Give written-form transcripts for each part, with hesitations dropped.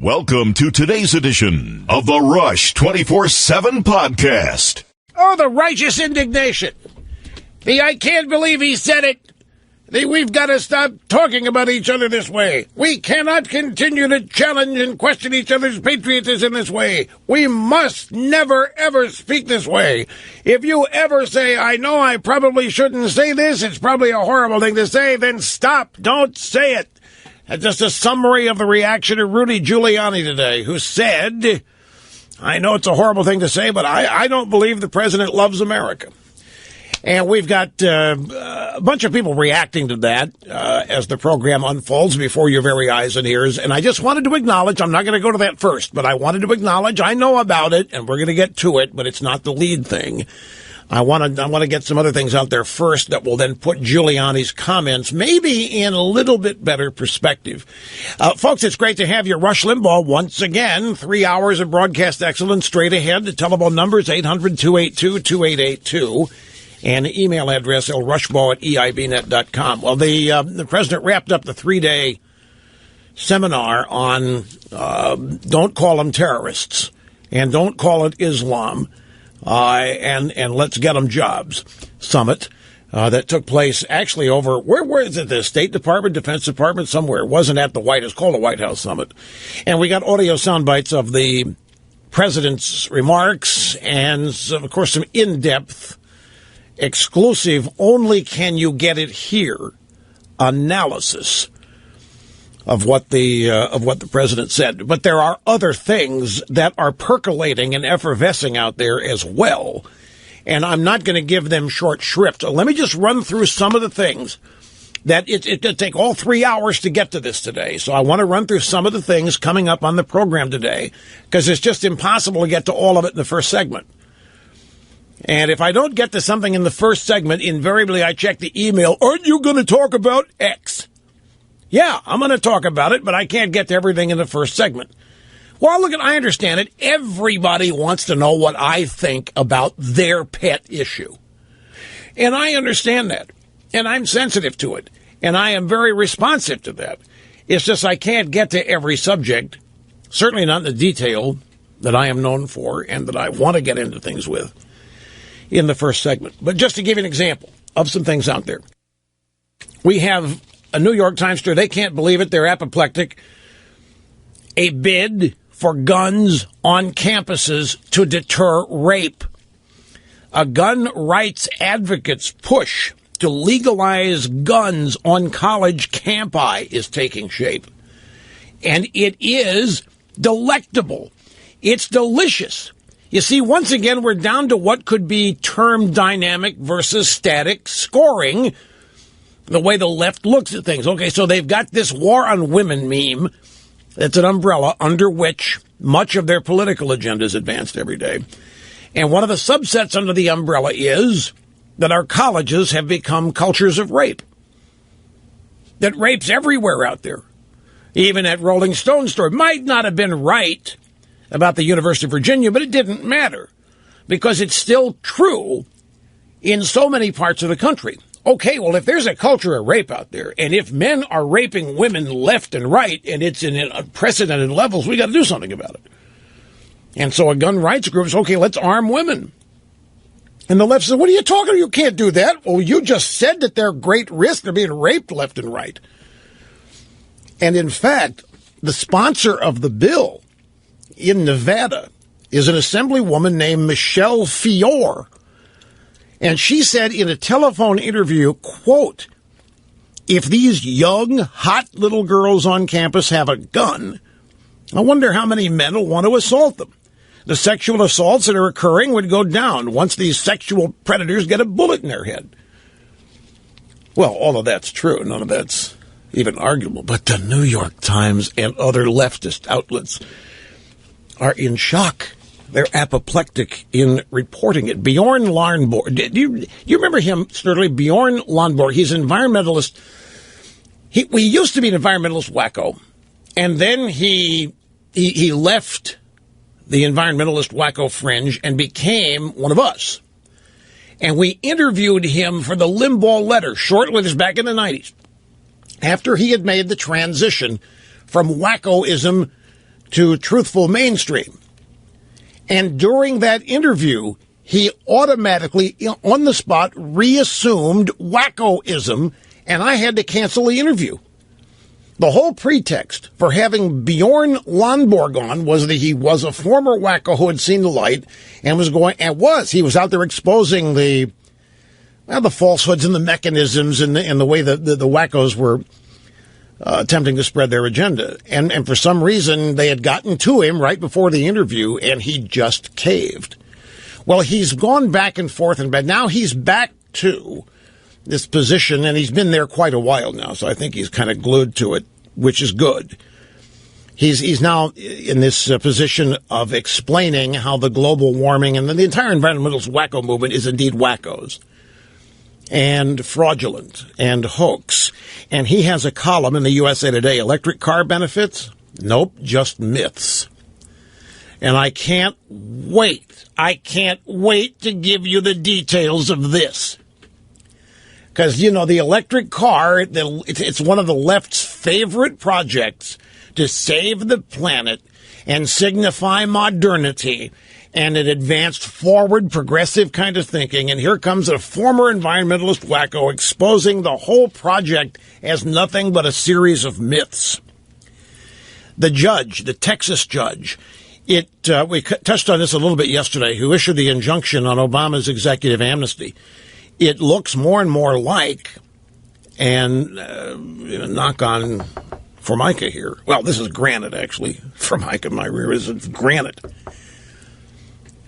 Welcome to today's edition of the Rush 24/7 podcast. Oh, the righteous indignation. I can't believe he said it. We've got to stop talking about each other this way. We cannot continue to challenge and question each other's patriotism this way. We must never, ever speak this way. If you ever say, I know I probably shouldn't say this, it's probably a horrible thing to say, then stop. Don't say it. That's just a summary of the reaction of Rudy Giuliani today, who said, I know it's a horrible thing to say, but I don't believe the president loves America. And we've got a bunch of people reacting to that as the program unfolds before your very eyes and ears. And I just wanted to acknowledge, I'm not going to go to that first, but I wanted to acknowledge I know about it, and we're going to get to it, but it's not the lead thing. I want to get some other things out there first that will then put Giuliani's comments maybe in a little bit better perspective. Folks, it's great to have you. Rush Limbaugh once again. 3 hours of broadcast excellence straight ahead. The telephone number is 800-282-2882. And the email address, lrushbaugh@eibnet.com. Well, the president wrapped up the 3-day seminar on don't call them terrorists and don't call it Islam and let's get them jobs summit that took place actually over, where is it, the State Department, Defense Department, somewhere. It wasn't at the White House. It's called the White House Summit. And we got audio sound bites of the president's remarks and, of course, some in-depth exclusive, only can you get it here, analysis of what the president said. But there are other things that are percolating and effervescing out there as well, and I'm not going to give them short shrift. Let me just run through some of the things that it did take all 3 hours to get to this today. So I want to run through some of the things coming up on the program today, because it's just impossible to get to all of it in the first segment. And if I don't get to something in the first segment, invariably I check the email. Aren't you going to talk about X? Yeah, I'm going to talk about it, but I can't get to everything in the first segment. Well, look, I understand it. Everybody wants to know what I think about their pet issue. And I understand that. And I'm sensitive to it. And I am very responsive to that. It's just I can't get to every subject, certainly not in the detail that I am known for and that I want to get into things with in the first segment. But just to give you an example of some things out there. We have a New York Times story. They can't believe it. They're apoplectic. A bid for guns on campuses to deter rape. A gun rights advocates push to legalize guns on college campi is taking shape. And it is delectable. It's delicious. You see, once again, we're down to what could be termed dynamic versus static scoring, the way the left looks at things. Okay, so they've got this war on women meme. That's an umbrella under which much of their political agenda is advanced every day. And one of the subsets under the umbrella is that our colleges have become cultures of rape. That rape's everywhere out there. Even that Rolling Stone story might not have been right about the University of Virginia, but it didn't matter because it's still true in so many parts of the country. Okay, well, if there's a culture of rape out there, and if men are raping women left and right, and it's in unprecedented levels, we got to do something about it. And so a gun rights group is, okay, let's arm women. And the left says, what are you talking about? You can't do that. Well, you just said that they're great risk. They're being raped left and right. And in fact, the sponsor of the bill in Nevada is an assemblywoman named Michelle Fiore. And she said in a telephone interview, quote, if these young, hot little girls on campus have a gun, I wonder how many men will want to assault them. The sexual assaults that are occurring would go down once these sexual predators get a bullet in their head. Well, all of that's true. None of that's even arguable. But the New York Times and other leftist outlets are in shock. They're apoplectic in reporting it. Bjorn Larnborg, do you remember him, Snurdly? Bjorn Larnborg, he's an environmentalist. He used to be an environmentalist wacko, and then he left the environmentalist wacko fringe and became one of us. And we interviewed him for the Limbaugh letter, short letters back in the 90s, after he had made the transition from wackoism to Truthful Mainstream. And during that interview, he automatically, on the spot, reassumed wackoism, and I had to cancel the interview. The whole pretext for having Bjorn Lomborg on was that he was a former wacko who had seen the light and he was out there exposing the falsehoods and the mechanisms and the way that the wackos were attempting to spread their agenda. And for some reason, they had gotten to him right before the interview, and he just caved. Well, he's gone back and forth, but now he's back to this position, and he's been there quite a while now, so I think he's kind of glued to it, which is good. He's now in this position of explaining how the global warming and the entire environmentalist wacko movement is indeed wackos and fraudulent and hoax. And he has a column in the USA Today, electric car benefits? Nope, just myths. And I can't wait to give you the details of this. Because, the electric car, it's one of the left's favorite projects to save the planet and signify modernity and an advanced, forward, progressive kind of thinking. And here comes a former environmentalist wacko exposing the whole project as nothing but a series of myths. The Texas judge, we touched on this a little bit yesterday, who issued the injunction on Obama's executive amnesty. It looks more and more like, and knock on Formica here. Well, this is granite, actually. Formica, my rear is granite.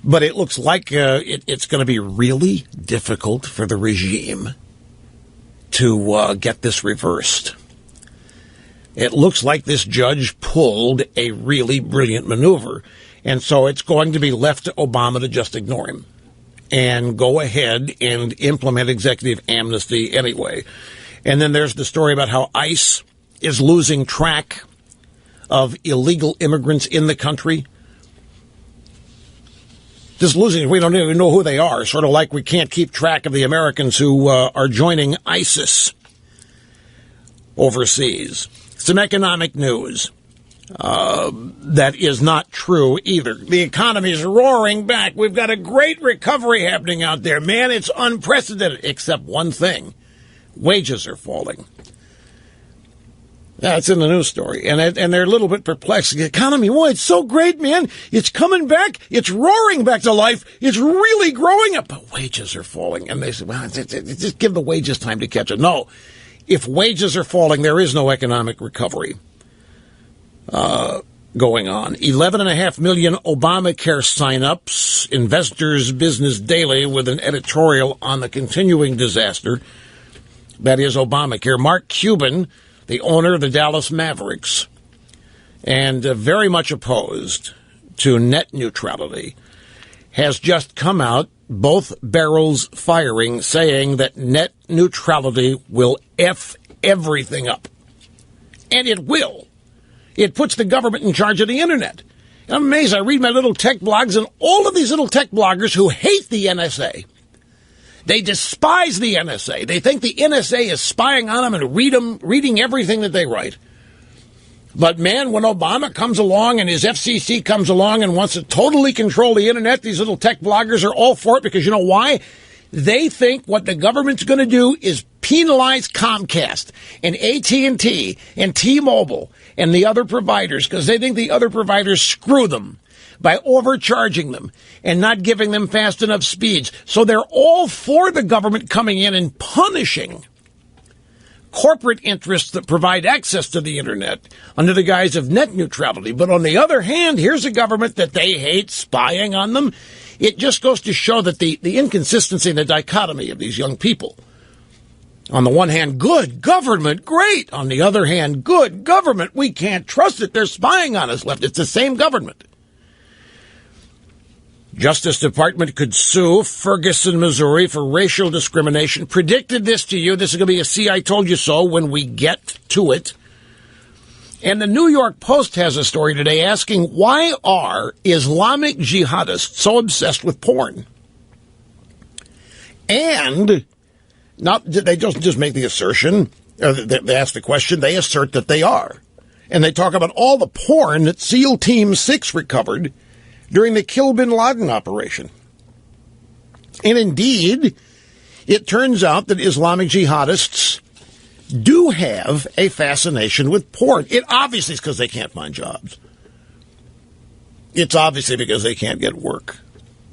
But it looks like it's going to be really difficult for the regime to get this reversed. It looks like this judge pulled a really brilliant maneuver, and so it's going to be left to Obama to just ignore him and go ahead and implement executive amnesty anyway. And then there's the story about how ICE is losing track of illegal immigrants in the country. Just losing, we don't even know who they are, sort of like we can't keep track of the Americans who are joining ISIS overseas. Some economic news. That is not true either. The economy is roaring back. We've got a great recovery happening out there. Man, it's unprecedented, except one thing. Wages are falling. That's in the news story. And they're a little bit perplexed. The economy, it's so great, man. It's coming back. It's roaring back to life. It's really growing up. But wages are falling. And they say, just give the wages time to catch up. No. If wages are falling, there is no economic recovery going on. 11.5 million Obamacare sign-ups. Investors Business Daily with an editorial on the continuing disaster that is Obamacare. Mark Cuban, the owner of the Dallas Mavericks, and very much opposed to net neutrality, has just come out, both barrels firing, saying that net neutrality will F everything up. And it will. It puts the government in charge of the internet. I'm amazed. I read my little tech blogs, and all of these little tech bloggers who hate the NSA, they despise the NSA. They think the NSA is spying on them and reading everything that they write. But, man, when Obama comes along and his FCC comes along and wants to totally control the internet, these little tech bloggers are all for it because you know why? They think what the government's going to do is penalize Comcast and AT&T and T-Mobile and the other providers because they think the other providers screw them by overcharging them and not giving them fast enough speeds. So they're all for the government coming in and punishing corporate interests that provide access to the internet under the guise of net neutrality. But on the other hand, here's a government that they hate spying on them. It just goes to show that the inconsistency and the dichotomy of these young people. On the one hand, good government, great. On the other hand, good government, we can't trust it. They're spying on us left. It's the same government. Justice Department could sue Ferguson, Missouri for racial discrimination. Predicted this to you. This is going to be a see I told you so when we get to it. And the New York Post has a story today asking, why are Islamic jihadists so obsessed with porn? And not they don't just make the assertion, or they ask the question, they assert that they are. And they talk about all the porn that SEAL Team 6 recovered during the Kill Bin Laden operation. And indeed, it turns out that Islamic jihadists do have a fascination with porn. It obviously is because they can't find jobs. It's obviously because they can't get work.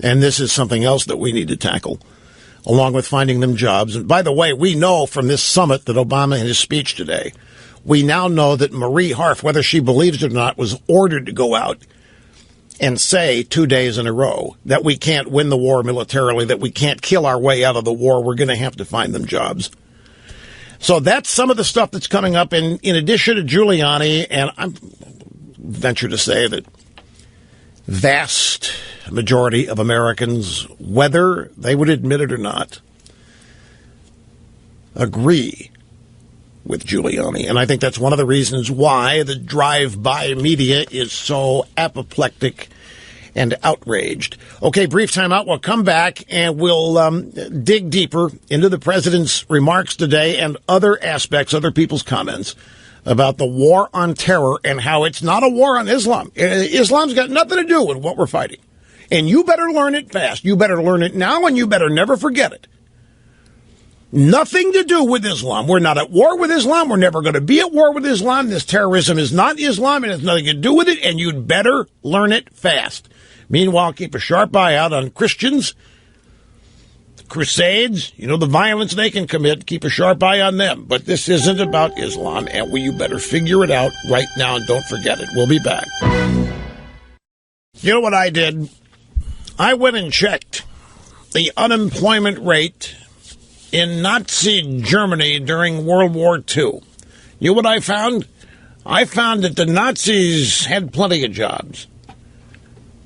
And this is something else that we need to tackle, along with finding them jobs. And by the way, we know from this summit that Obama in his speech today, we now know that Marie Harf, whether she believes it or not, was ordered to go out and say 2 days in a row that we can't win the war militarily, that we can't kill our way out of the war. We're going to have to find them jobs. So that's some of the stuff that's coming up in addition to Giuliani. And I venture to say that vast majority of Americans, whether they would admit it or not, agree with Giuliani. And I think that's one of the reasons why the drive-by media is so apoplectic and outraged. Okay, brief time out. We'll come back and we'll dig deeper into the president's remarks today and other aspects, other people's comments about the war on terror and how it's not a war on Islam. Islam's got nothing to do with what we're fighting. And you better learn it fast. You better learn it now, and you better never forget it. Nothing to do with Islam. We're not at war with Islam. We're never going to be at war with Islam. This terrorism is not Islam. It has nothing to do with it, and you'd better learn it fast. Meanwhile, keep a sharp eye out on Christians, crusades, the violence they can commit. Keep a sharp eye on them. But this isn't about Islam, and you better figure it out right now, and don't forget it. We'll be back. You know what I did? I went and checked the unemployment rate in Nazi Germany during World War II. You know what I found? I found that the Nazis had plenty of jobs.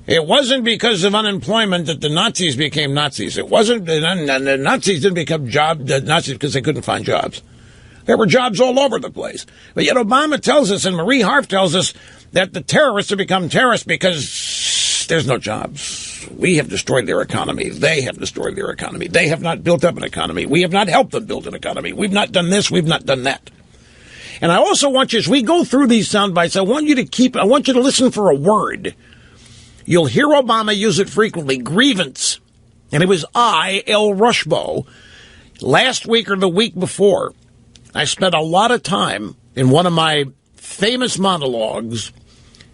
It wasn't because of unemployment that the Nazis became Nazis. It wasn't the Nazis didn't become Nazis because they couldn't find jobs. There were jobs all over the place. But yet Obama tells us and Marie Harf tells us that the terrorists have become terrorists because there's no jobs. We have destroyed their economy. They have destroyed their economy. They have not built up an economy. We have not helped them build an economy. We've not done this. We've not done that. And I also want you, as we go through these sound bites, I want you to listen for a word. You'll hear Obama use it frequently, grievance. And it was L. Rushbo, last week or the week before. I spent a lot of time in one of my famous monologues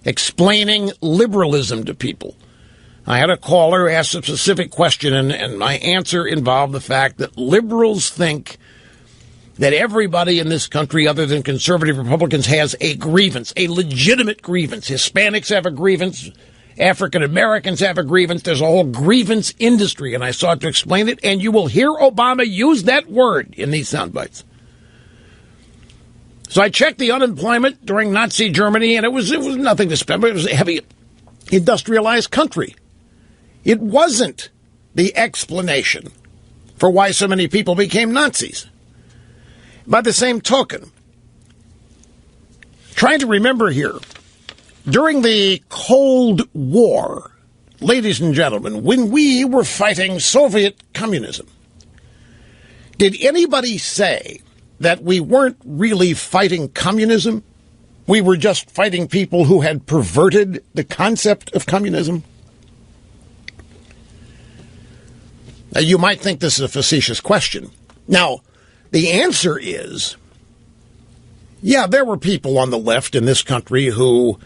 explaining liberalism to people. I had a caller ask a specific question, and my answer involved the fact that liberals think that everybody in this country, other than conservative Republicans, has a grievance, a legitimate grievance. Hispanics have a grievance. African Americans have a grievance. There's a whole grievance industry, and I sought to explain it, and you will hear Obama use that word in these sound bites. So I checked the unemployment during Nazi Germany, and it was nothing to spend. It was a heavy industrialized country. It wasn't the explanation for why so many people became Nazis. By the same token, trying to remember here, during the Cold War, ladies and gentlemen, when we were fighting Soviet communism, did anybody say that we weren't really fighting communism? We were just fighting people who had perverted the concept of communism? Now, you might think this is a facetious question. Now, the answer is, yeah, there were people on the left in this country who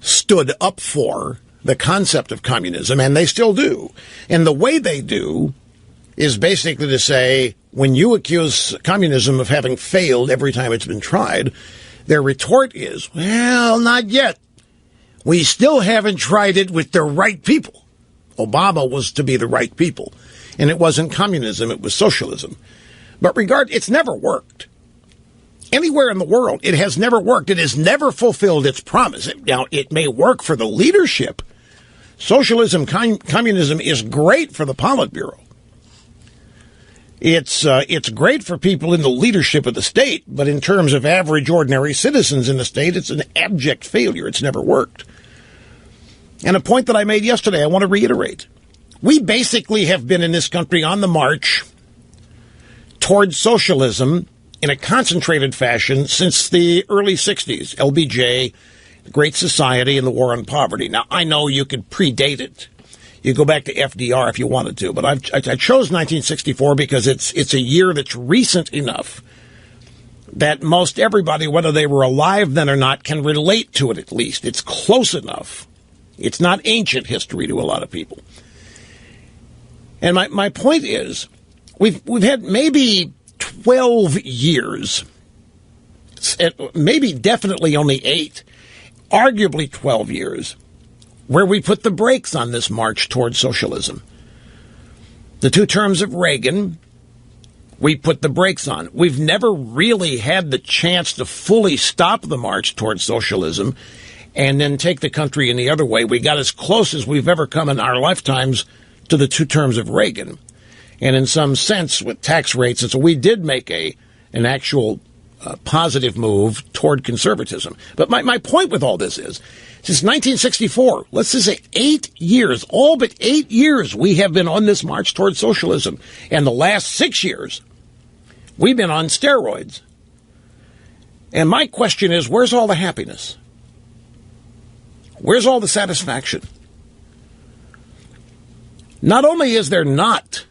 stood up for the concept of communism, and they still do. And the way they do is basically to say, when you accuse communism of having failed every time it's been tried, their retort is, well, not yet. We still haven't tried it with the right people. Obama was to be the right people. And it wasn't communism, it was socialism. But it's never worked. Anywhere in the world, it has never worked. It has never fulfilled its promise. Now, it may work for the leadership. Socialism, communism is great for the Politburo. It's great for people in the leadership of the state, but in terms of average, ordinary citizens in the state, it's an abject failure. It's never worked. And a point that I made yesterday, I want to reiterate. We basically have been in this country on the march towards socialism in a concentrated fashion since the early 60s, LBJ, the Great Society, and the War on Poverty. Now, I know you could predate it. You go back to FDR if you wanted to, but I chose 1964 because it's a year that's recent enough that most everybody, whether they were alive then or not, can relate to it at least. It's close enough. It's not ancient history to a lot of people. And my point is, we've had maybe 12 years, maybe definitely only 8, arguably 12 years, where we put the brakes on this march towards socialism. The 2 terms of Reagan, we put the brakes on. We've never really had the chance to fully stop the march towards socialism and then take the country in the other way. We got as close as we've ever come in our lifetimes to the 2 terms of Reagan. And in some sense, with tax rates, and so we did make an actual positive move toward conservatism. But my point with all this is, since 1964, let's just say 8 years, all but 8 years, we have been on this march towards socialism. And the last 6 years, we've been on steroids. And my question is, where's all the happiness? Where's all the satisfaction? Not only is there not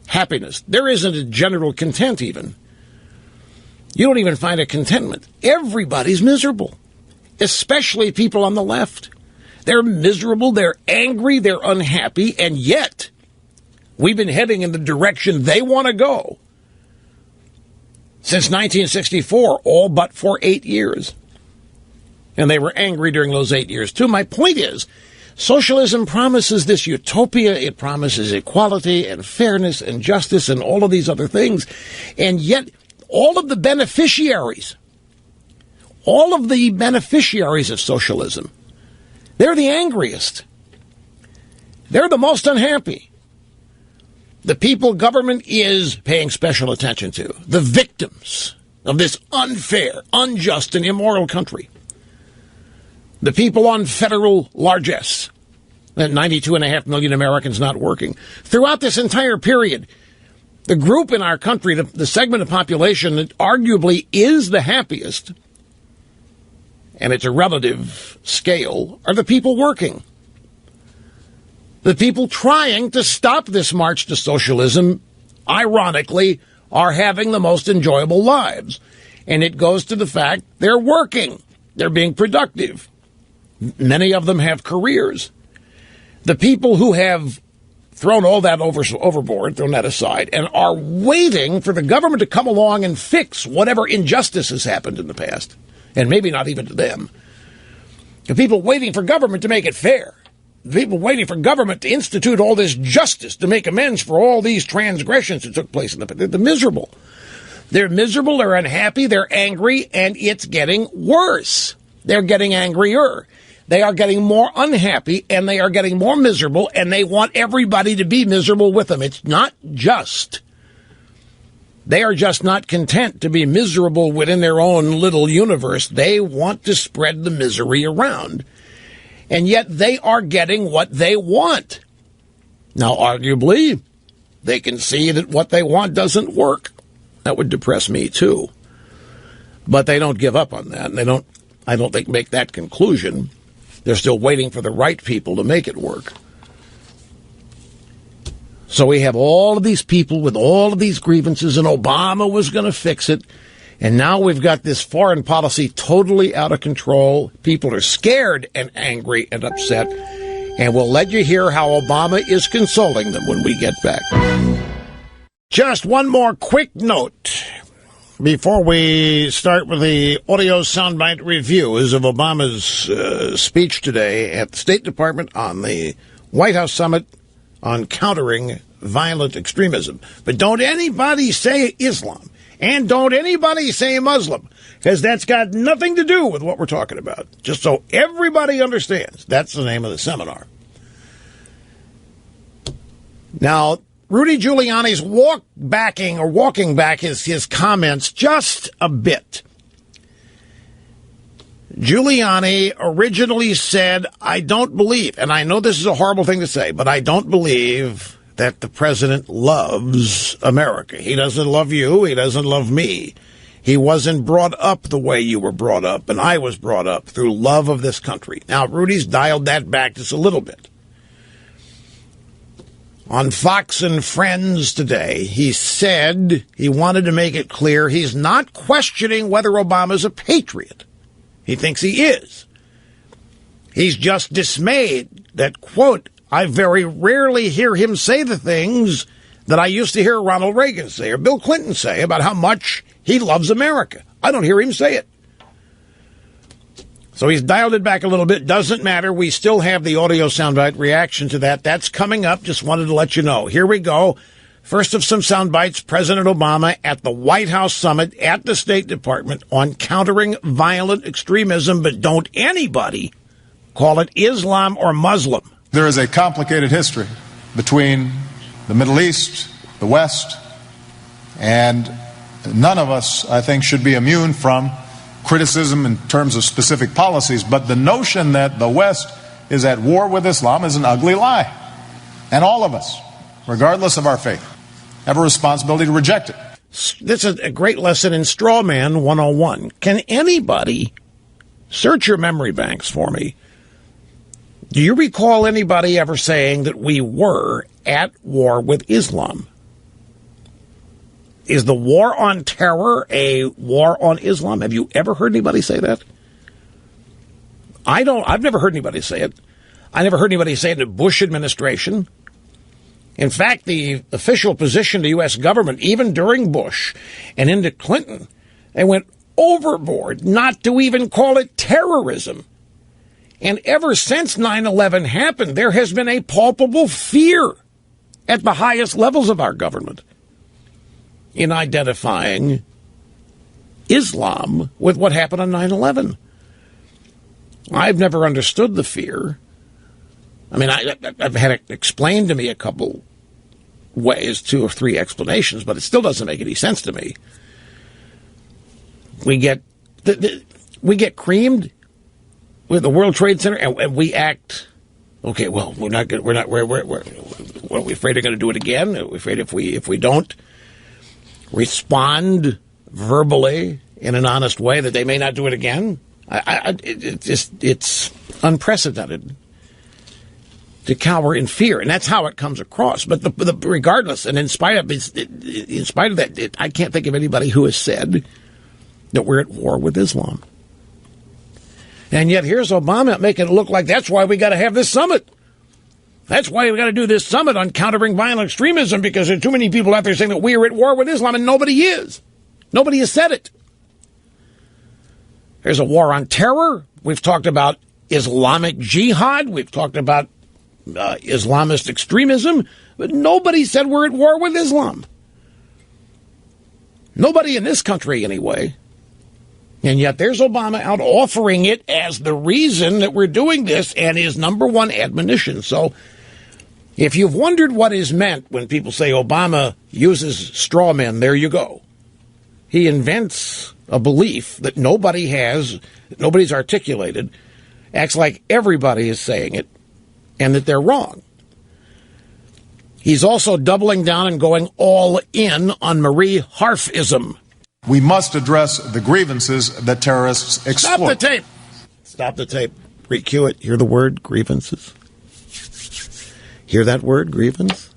happiness, there isn't a general content even. You don't even find a contentment. Everybody's miserable, especially people on the left. They're miserable, they're angry, they're unhappy, and yet we've been heading in the direction they want to go since 1964, all but for 8 years. And they were angry during those 8 years, too. My point is, socialism promises this utopia. It promises equality and fairness and justice and all of these other things. And yet, all of the beneficiaries of socialism, they're the angriest. They're the most unhappy. The people government is paying special attention to, the victims of this unfair, unjust, and immoral country. The people on federal largesse, that 92.5 million Americans not working. Throughout this entire period, the group in our country, the segment of population that arguably is the happiest, and it's a relative scale, are the people working. The people trying to stop this march to socialism, ironically, are having the most enjoyable lives. And it goes to the fact they're working. They're being productive. Many of them have careers. The people who have thrown all that overboard, thrown that aside, and are waiting for the government to come along and fix whatever injustice has happened in the past, and maybe not even to them. The people waiting for government to make it fair. The people waiting for government to institute all this justice, to make amends for all these transgressions that took place in the past. They're miserable. They're miserable, they're unhappy, they're angry, and it's getting worse. They're getting angrier. They are getting more unhappy, and they are getting more miserable, and they want everybody to be miserable with them. It's not just. They are just not content to be miserable within their own little universe. They want to spread the misery around. And yet they are getting what they want. Now, arguably, they can see that what they want doesn't work. That would depress me, too. But they don't give up on that. And I don't think, make that conclusion. They're still waiting for the right people to make it work. So we have all of these people with all of these grievances, and Obama was going to fix it. And now we've got this foreign policy totally out of control. People are scared and angry and upset. And we'll let you hear how Obama is consoling them when we get back. Just one more quick note before we start with the audio soundbite reviews of Obama's speech today at the State Department on the White House Summit on countering violent extremism. But don't anybody say Islam, and don't anybody say Muslim, because that's got nothing to do with what we're talking about. Just so everybody understands, that's the name of the seminar. Now, Rudy Giuliani's walking back his comments just a bit. Giuliani originally said, I don't believe, and I know this is a horrible thing to say, but I don't believe that the president loves America. He doesn't love you. He doesn't love me. He wasn't brought up the way you were brought up, and I was brought up through love of this country. Now, Rudy's dialed that back just a little bit. On Fox and Friends today, he said he wanted to make it clear he's not questioning whether Obama's a patriot. He thinks he is. He's just dismayed that, quote, I very rarely hear him say the things that I used to hear Ronald Reagan say or Bill Clinton say about how much he loves America. I don't hear him say it. So he's dialed it back a little bit. Doesn't matter. We still have the audio soundbite reaction to that. That's coming up. Just wanted to let you know. Here we go. First of some sound bites, President Obama at the White House summit at the State Department on countering violent extremism, but don't anybody call it Islam or Muslim. There is a complicated history between the Middle East, the West, and none of us, I think, should be immune from criticism in terms of specific policies, but the notion that the West is at war with Islam is an ugly lie. And all of us, regardless of our faith, have a responsibility to reject it. This is a great lesson in Straw Man 101. Can anybody search your memory banks for me? Do you recall anybody ever saying that we were at war with Islam? Is the war on terror a war on Islam? Have you ever heard anybody say that? I've never heard anybody say it. I never heard anybody say it in the Bush administration. In fact, the official position of the U.S. government, even during Bush and into Clinton, they went overboard not to even call it terrorism. And ever since 9/11 happened, there has been a palpable fear at the highest levels of our government in identifying Islam with what happened on 9/11. I've never understood the fear. I mean, I've had it explained to me a couple ways, 2 or 3 explanations, but it still doesn't make any sense to me. We get creamed with the World Trade Center, and we act okay. Well, we're not. We're we afraid they're going to do it again? Are we afraid if we don't respond verbally in an honest way that they may not do it again? It's unprecedented to cower in fear, and that's how it comes across. But regardless, and in spite of that, I can't think of anybody who has said that we're at war with Islam. And yet here's Obama making it look like that's why we got to have this summit. That's why we got to do this summit on countering violent extremism, because there are too many people out there saying that we are at war with Islam, and nobody is. Nobody has said it. There's a war on terror. We've talked about Islamic jihad. We've talked about Islamist extremism, but nobody said we're at war with Islam. Nobody in this country, anyway. And yet there's Obama out offering it as the reason that we're doing this and his number one admonition. So if you've wondered what is meant when people say Obama uses straw men, there you go. He invents a belief that nobody has, that nobody's articulated, acts like everybody is saying it, and that they're wrong. He's also doubling down and going all in on Marie Harfism. We must address the grievances that terrorists exploit. Stop the tape. Stop the tape. Re-cue it. Hear the word grievances. Hear that word, grievance?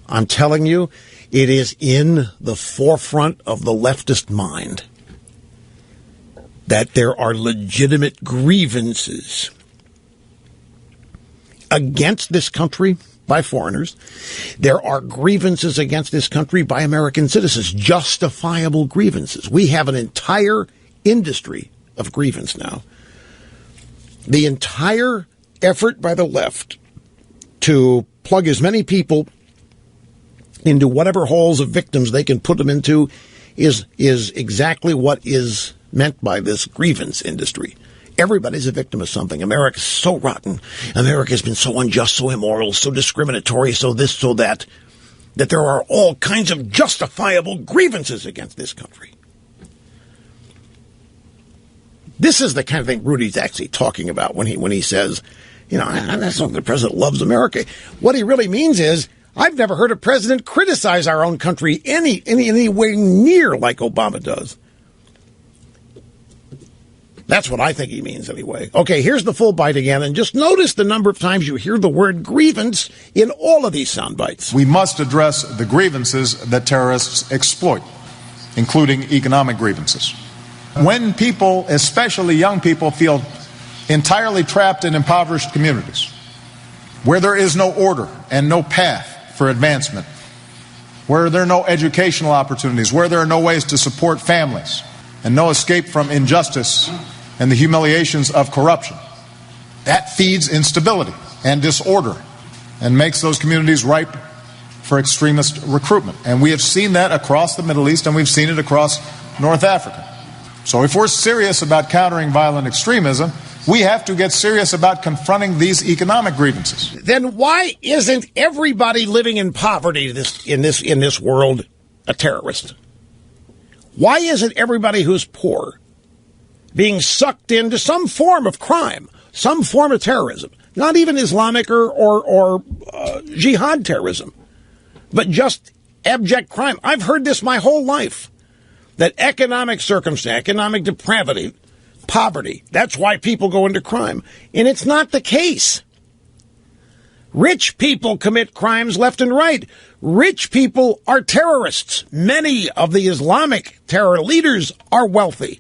I'm telling you, it is in the forefront of the leftist mind that there are legitimate grievances against this country by foreigners. There are grievances against this country by American citizens, justifiable grievances. We have an entire industry of grievance now. The entire effort by the left to plug as many people into whatever holes of victims they can put them into is exactly what is meant by this grievance industry. Everybody's a victim of something. America's so rotten. America's been so unjust, so immoral, so discriminatory, so this, so that there are all kinds of justifiable grievances against this country. This is the kind of thing Rudy's actually talking about when he says, you know, that's not the president loves America. What he really means is, I've never heard a president criticize our own country anywhere near like Obama does. That's what I think he means anyway. Okay, here's the full bite again, and just notice the number of times you hear the word grievance in all of these sound bites. We must address the grievances that terrorists exploit, including economic grievances. When people, especially young people, feel entirely trapped in impoverished communities, where there is no order and no path for advancement, where there are no educational opportunities, where there are no ways to support families, and no escape from injustice and the humiliations of corruption, that feeds instability and disorder and makes those communities ripe for extremist recruitment. And we have seen that across the Middle East, and we've seen it across North Africa. So if we're serious about countering violent extremism, we have to get serious about confronting these economic grievances. Then why isn't everybody living in poverty in this world a terrorist? Why isn't everybody who's poor being sucked into some form of crime, some form of terrorism? Not even Islamic or jihad terrorism, but just abject crime. I've heard this my whole life, that economic circumstance, economic depravity, poverty, that's why people go into crime. And it's not the case. Rich people commit crimes left and right. Rich people are terrorists. Many of the Islamic terror leaders are wealthy.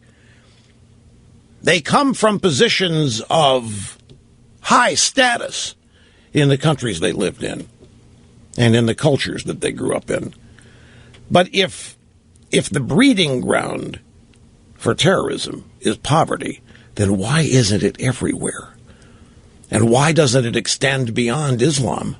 They come from positions of high status in the countries they lived in and in the cultures that they grew up in. But if the breeding ground for terrorism is poverty, then why isn't it everywhere? And why doesn't it extend beyond Islam?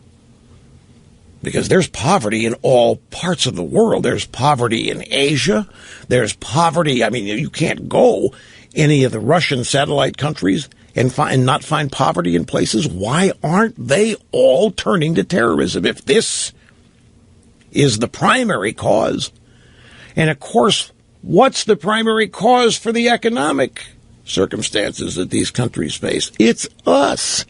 Because there's poverty in all parts of the world. There's poverty in Asia. There's poverty. I mean, you can't go any of the Russian satellite countries and not find poverty in places. Why aren't they all turning to terrorism if this is the primary cause? And of course, what's the primary cause for the economic circumstances that these countries face? It's us.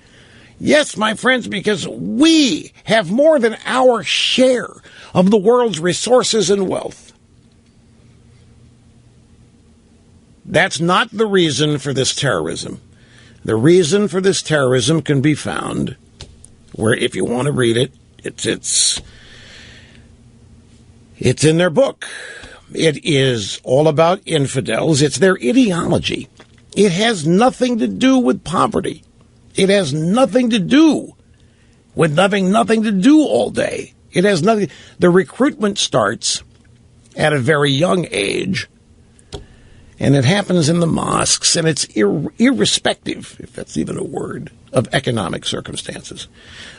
Yes, my friends, because we have more than our share of the world's resources and wealth. That's not the reason for this terrorism. The reason for this terrorism can be found where, if you want to read it, it's in their book. It is all about infidels. It's their ideology. It has nothing to do with poverty. It has nothing to do with having nothing to do all day. It has nothing. The recruitment starts at a very young age, and it happens in the mosques, and it's irrespective, if that's even a word, of economic circumstances.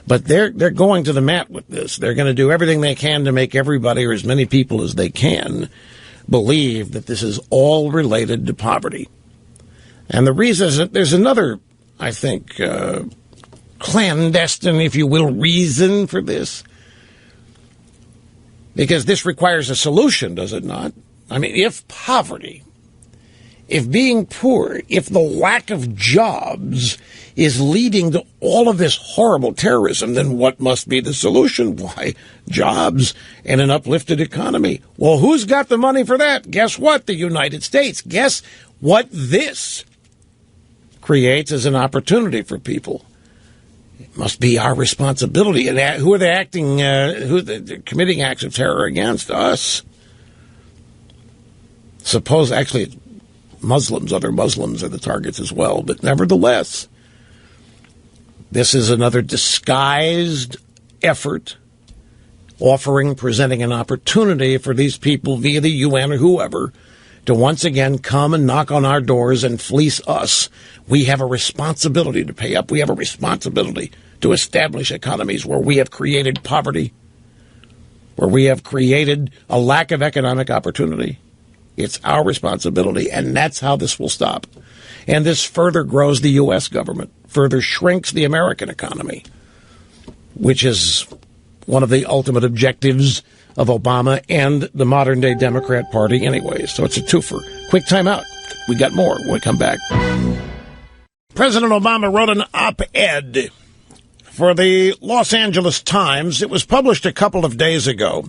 But they're going to the mat with this. They're going to do everything they can to make everybody, or as many people as they can, believe that this is all related to poverty. And the reason is that there's another, I think, clandestine, if you will, reason for this. Because this requires a solution, does it not? I mean, if poverty, if being poor, if the lack of jobs is leading to all of this horrible terrorism, then what must be the solution? Why, jobs and an uplifted economy. Well, who's got the money for that? Guess what? The United States. Guess what this creates as an opportunity for people. It must be our responsibility. And who are they acting, they're committing acts of terror against? Us. Actually, Muslims, other Muslims are the targets as well. But nevertheless, this is another disguised effort presenting an opportunity for these people via the UN or whoever to once again come and knock on our doors and fleece us. We have a responsibility to pay up. We have a responsibility to establish economies where we have created poverty, where we have created a lack of economic opportunity. It's our responsibility, and that's how this will stop. And this further grows the U.S. government, further shrinks the American economy, which is one of the ultimate objectives of Obama and the modern-day Democrat Party anyway. So it's a twofer. Quick time out. We got more when we come back. President Obama wrote an op-ed for the Los Angeles Times. It was published a couple of days ago,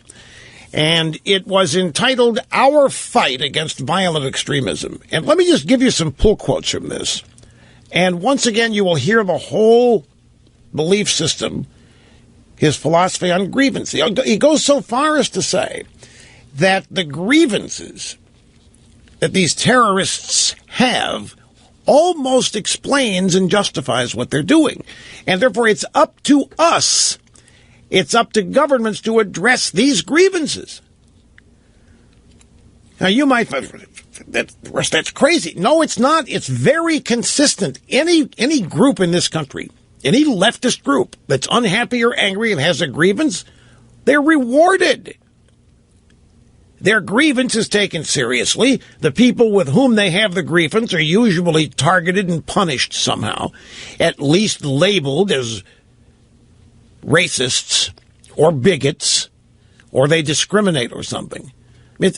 and it was entitled Our Fight Against Violent Extremism. And let me just give you some pull quotes from this. And once again, you will hear the whole belief system, his philosophy on grievance. He goes so far as to say that the grievances that these terrorists have almost explains and justifies what they're doing. And therefore, it's up to us, it's up to governments to address these grievances. Now, you might find that's crazy. No, it's not. It's very consistent. Any group in this country, any leftist group that's unhappy or angry and has a grievance, they're rewarded. Their grievance is taken seriously. The people with whom they have the grievance are usually targeted and punished somehow, at least labeled as racists or bigots, or they discriminate or something.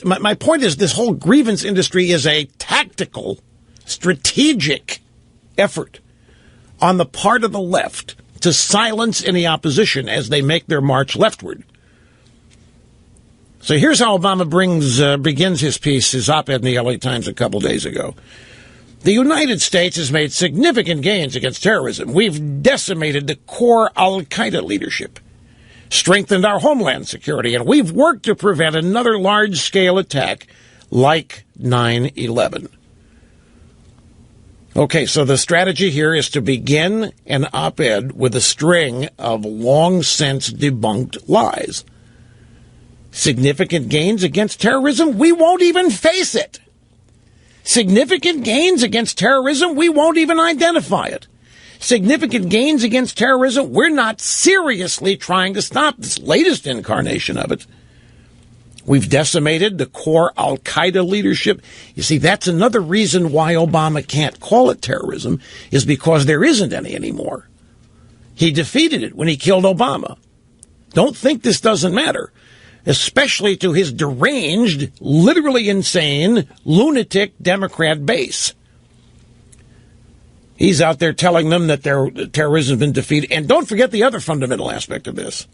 My point is, this whole grievance industry is a tactical, strategic effort on the part of the left to silence any opposition as they make their march leftward. So here's how Obama begins his piece, his op-ed in the LA Times a couple days ago. The United States has made significant gains against terrorism. We've decimated the core al-Qaeda leadership, strengthened our homeland security, and we've worked to prevent another large-scale attack like 9/11. Okay, so the strategy here is to begin an op-ed with a string of long-since debunked lies. Significant gains against terrorism? We won't even face it. Significant gains against terrorism? We won't even identify it. Significant gains against terrorism? We're not seriously trying to stop this latest incarnation of it. We've decimated the core al-Qaeda leadership. You see, that's another reason why Obama can't call it terrorism, is because there isn't any anymore. He defeated it when he killed Obama. Don't think this doesn't matter, especially to his deranged, literally insane, lunatic Democrat base. He's out there telling them that their terrorism has been defeated. And don't forget the other fundamental aspect of this.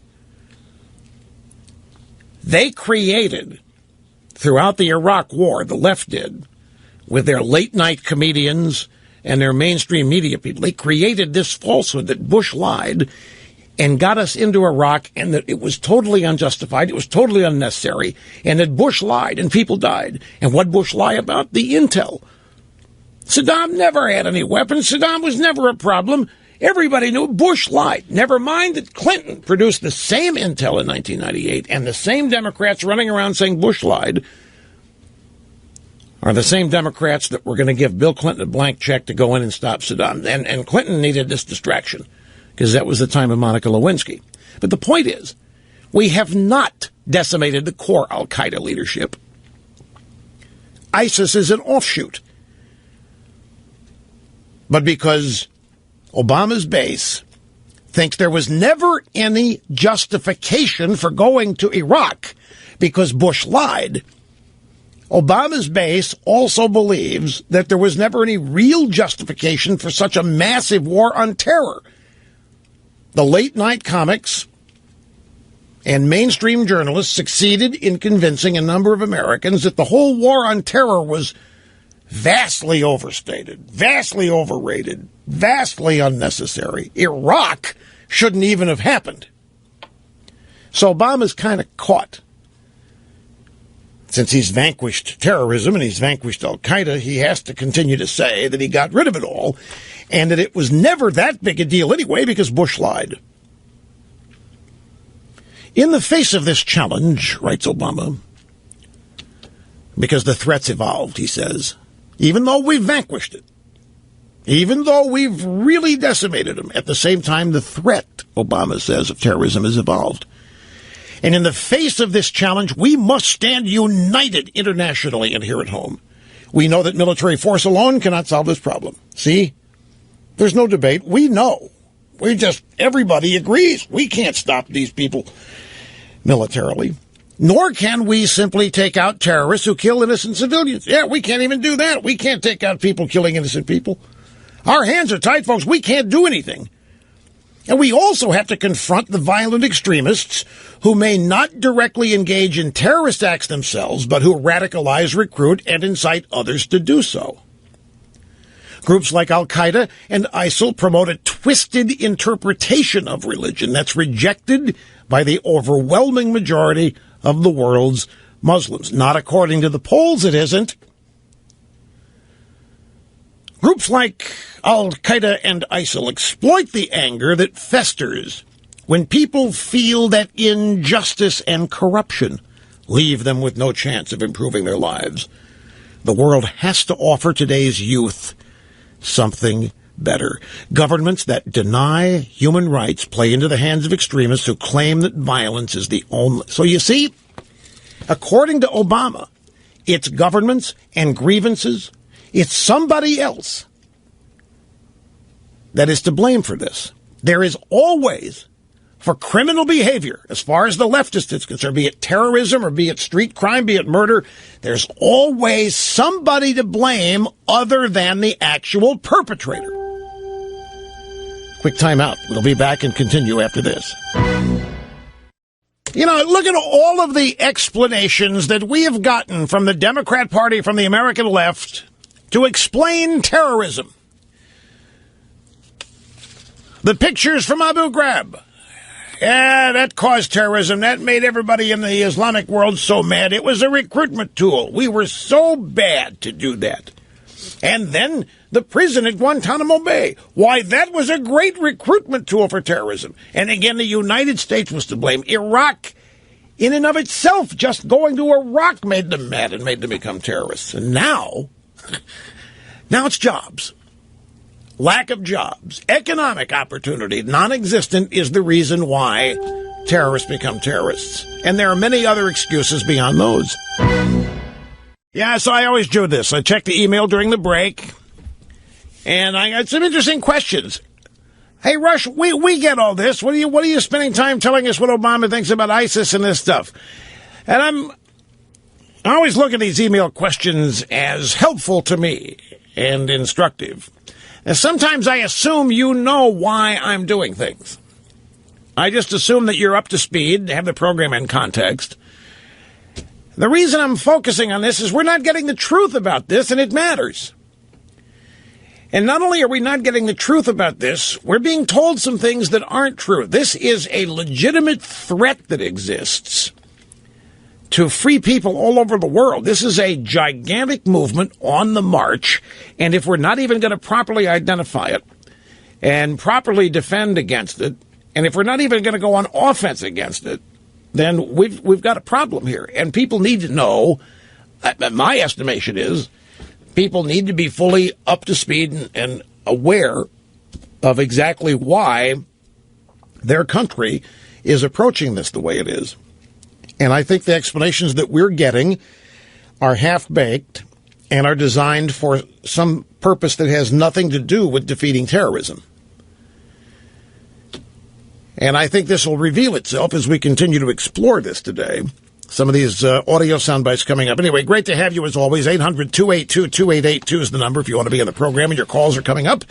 They created, throughout the Iraq War, the left did, with their late-night comedians and their mainstream media people, they created this falsehood that Bush lied and got us into Iraq, and that it was totally unjustified, it was totally unnecessary, and that Bush lied, and people died. And what Bush lie about? The intel. Saddam never had any weapons. Saddam was never a problem. Everybody knew Bush lied. Never mind that Clinton produced the same intel in 1998, and the same Democrats running around saying Bush lied are the same Democrats that were going to give Bill Clinton a blank check to go in and stop Saddam. And Clinton needed this distraction, because that was the time of Monica Lewinsky. But the point is, we have not decimated the core al-Qaeda leadership. ISIS is an offshoot. But because Obama's base thinks there was never any justification for going to Iraq because Bush lied, Obama's base also believes that there was never any real justification for such a massive war on terror. The late-night comics and mainstream journalists succeeded in convincing a number of Americans that the whole war on terror was vastly overstated, vastly overrated, vastly unnecessary. Iraq shouldn't even have happened. So Obama's kind of caught. Since he's vanquished terrorism and he's vanquished al-Qaeda, he has to continue to say that he got rid of it all and that it was never that big a deal anyway because Bush lied. In the face of this challenge, writes Obama, because the threats evolved, he says, even though we've vanquished it, even though we've really decimated them, at the same time the threat, Obama says, of terrorism has evolved. And in the face of this challenge, we must stand united internationally and here at home. We know that military force alone cannot solve this problem. See? There's no debate. We know. Everybody agrees. We can't stop these people militarily. Nor can we simply take out terrorists who kill innocent civilians. Yeah, we can't even do that. We can't take out people killing innocent people. Our hands are tied, folks. We can't do anything. And we also have to confront the violent extremists who may not directly engage in terrorist acts themselves, but who radicalize, recruit, and incite others to do so. Groups like Al-Qaeda and ISIL promote a twisted interpretation of religion that's rejected by the overwhelming majority of the world's Muslims. Not according to the polls, it isn't. Groups like Al-Qaeda and ISIL exploit the anger that festers when people feel that injustice and corruption leave them with no chance of improving their lives. The world has to offer today's youth something better. Governments that deny human rights play into the hands of extremists who claim that violence is the only... So you see, according to Obama, it's governments and grievances. It's somebody else that is to blame for this. There is always, for criminal behavior, as far as the leftist is concerned, be it terrorism or be it street crime, be it murder, there's always somebody to blame other than the actual perpetrator. Quick time out. We'll be back and continue after this. You know, look at all of the explanations that we have gotten from the Democrat Party, from the American left, to explain terrorism. The pictures from Abu Ghraib. Yeah, that caused terrorism. That made everybody in the Islamic world so mad. It was a recruitment tool. We were so bad to do that. And then the prison at Guantanamo Bay. Why, that was a great recruitment tool for terrorism. And again, the United States was to blame. Iraq, in and of itself, just going to Iraq made them mad and made them become terrorists. And now it's jobs. Lack of jobs, economic opportunity, non-existent is the reason why terrorists become terrorists. And there are many other excuses beyond those. Yeah, so I always do this. I check the email during the break, and I got some interesting questions. Hey, Rush, we get all this. What are you spending time telling us what Obama thinks about ISIS and this stuff? And I always look at these email questions as helpful to me and instructive. And sometimes I assume you know why I'm doing things. I just assume that you're up to speed, have the program in context. The reason I'm focusing on this is we're not getting the truth about this, and it matters. And not only are we not getting the truth about this, we're being told some things that aren't true. This is a legitimate threat that exists to free people all over the world. This is a gigantic movement on the march, and if we're not even going to properly identify it and properly defend against it, and if we're not even going to go on offense against it, then we've got a problem here. And people need to know, my estimation is, people need to be fully up to speed and aware of exactly why their country is approaching this the way it is. And I think the explanations that we're getting are half-baked and are designed for some purpose that has nothing to do with defeating terrorism. And I think this will reveal itself as we continue to explore this today. Some of these audio sound bites coming up. Anyway, great to have you as always. 800-282-2882 is the number if you want to be in the program, and your calls are coming up.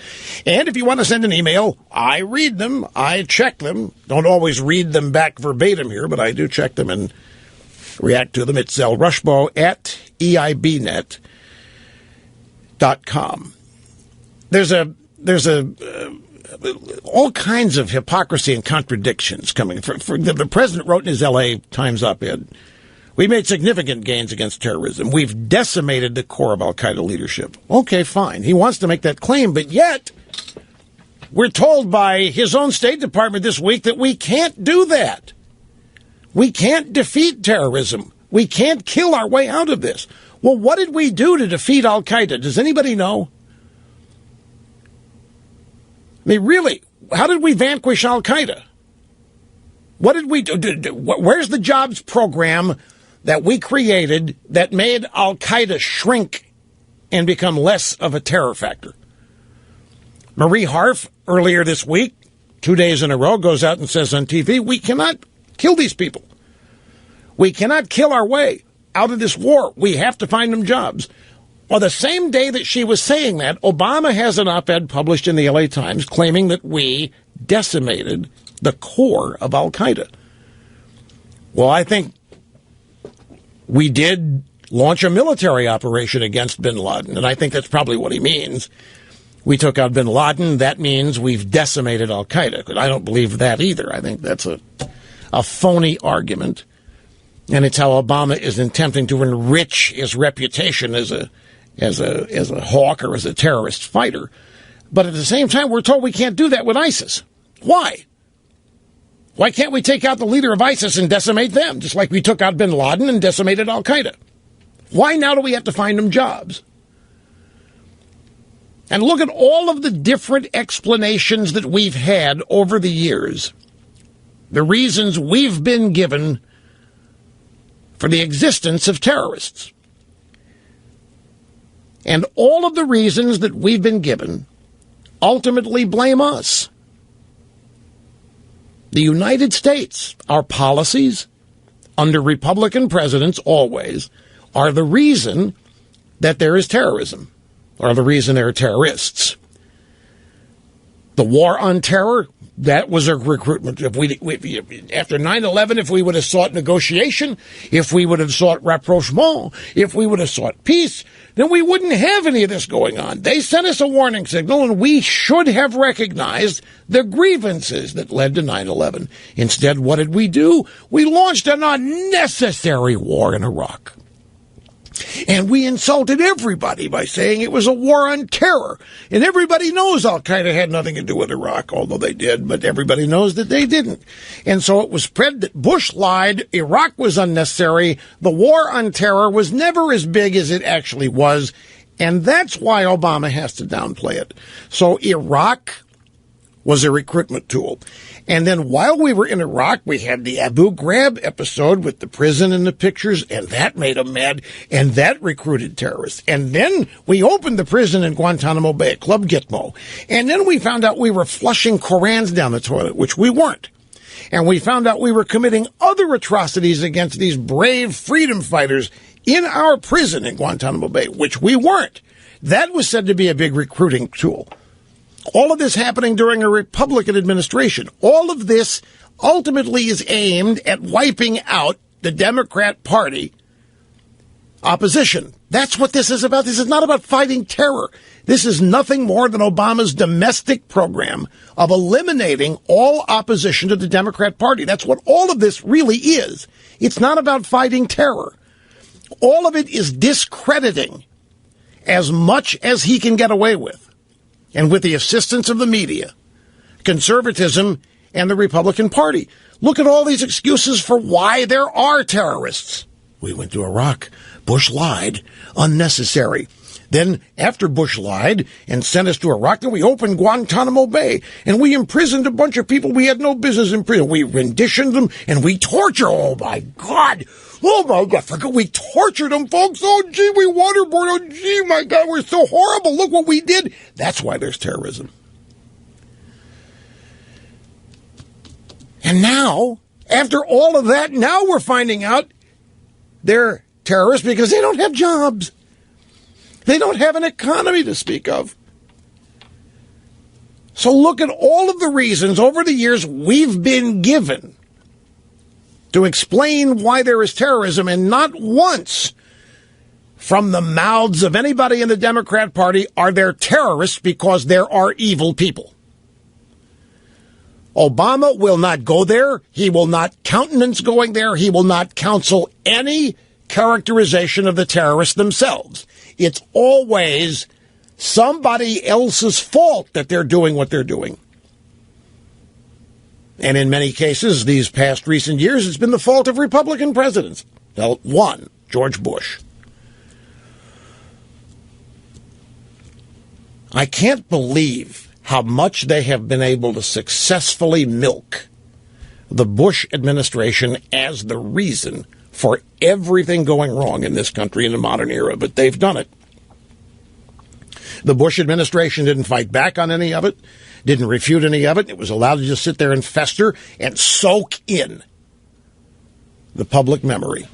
And if you want to send an email, I read them. I check them. Don't always read them back verbatim here, but I do check them and react to them. It's rushbo@eibnet.com. There's all kinds of hypocrisy and contradictions coming. The president wrote in his L.A. Times op-ed, we made significant gains against terrorism. We've decimated the core of al-Qaeda leadership. Okay, fine. He wants to make that claim, but yet we're told by his own State Department this week that we can't do that. We can't defeat terrorism. We can't kill our way out of this. Well, what did we do to defeat al-Qaeda? Does anybody know? I mean, really, how did we vanquish al-Qaeda? What did we do? Where's the jobs program that we created that made al-Qaeda shrink and become less of a terror factor? Marie Harf, earlier this week, 2 days in a row, goes out and says on TV, we cannot kill these people. We cannot kill our way out of this war. We have to find them jobs. Well, the same day that she was saying that, Obama has an op-ed published in the L.A. Times claiming that we decimated the core of al-Qaeda. Well, I think we did launch a military operation against bin Laden, and I think that's probably what he means. We took out bin Laden. That means we've decimated al-Qaeda. But I don't believe that either. I think that's a phony argument, and it's how Obama is attempting to enrich his reputation as a hawk or as a terrorist fighter. But at the same time, we're told we can't do that with ISIS. Why? Why can't we take out the leader of ISIS and decimate them, just like we took out bin Laden and decimated al-Qaeda? Why now do we have to find them jobs? And look at all of the different explanations that we've had over the years. The reasons we've been given for the existence of terrorists. And all of the reasons that we've been given ultimately blame us. The United States, our policies, under Republican presidents always, are the reason that there is terrorism, or the reason there are terrorists. The war on terror, that was a recruitment. After 9/11, if we would have sought negotiation, if we would have sought rapprochement, if we would have sought peace, then we wouldn't have any of this going on. They sent us a warning signal, and we should have recognized the grievances that led to 9/11. Instead, what did we do? We launched an unnecessary war in Iraq. And we insulted everybody by saying it was a war on terror. And everybody knows al-Qaeda had nothing to do with Iraq, although they did, but everybody knows that they didn't. And so it was spread that Bush lied, Iraq was unnecessary, the war on terror was never as big as it actually was, and that's why Obama has to downplay it. So Iraq was a recruitment tool. And then while we were in Iraq, we had the Abu Ghraib episode with the prison and the pictures, and that made them mad, and that recruited terrorists. And then we opened the prison in Guantanamo Bay, Club Gitmo. And then we found out we were flushing Korans down the toilet, which we weren't. And we found out we were committing other atrocities against these brave freedom fighters in our prison in Guantanamo Bay, which we weren't. That was said to be a big recruiting tool. All of this happening during a Republican administration. All of this ultimately is aimed at wiping out the Democrat Party opposition. That's what this is about. This is not about fighting terror. This is nothing more than Obama's domestic program of eliminating all opposition to the Democrat Party. That's what all of this really is. It's not about fighting terror. All of it is discrediting as much as he can get away with. And with the assistance of the media, conservatism, and the Republican Party. Look at all these excuses for why there are terrorists. We went to Iraq. Bush lied. Unnecessary. Then, after Bush lied and sent us to Iraq, then we opened Guantanamo Bay, and we imprisoned a bunch of people we had no business in prison. We renditioned them, and we tortured. Oh, my God. Oh, my God. Forget we tortured them, folks. Oh, gee, we waterboarded. Oh, gee, my God, we're so horrible. Look what we did. That's why there's terrorism. And now, after all of that, now we're finding out they're terrorists because they don't have jobs. They don't have an economy to speak of. So look at all of the reasons over the years we've been given to explain why there is terrorism, and not once from the mouths of anybody in the Democrat Party are there terrorists because there are evil people. Obama will not go there. He will not countenance going there. He will not counsel any characterization of the terrorists themselves. It's always somebody else's fault that they're doing what they're doing. And in many cases, these past recent years, it's been the fault of Republican presidents. Well, one, George Bush. I can't believe how much they have been able to successfully milk the Bush administration as the reason for everything going wrong in this country in the modern era, but they've done it. The Bush administration didn't fight back on any of it, didn't refute any of it. It was allowed to just sit there and fester and soak in the public memory.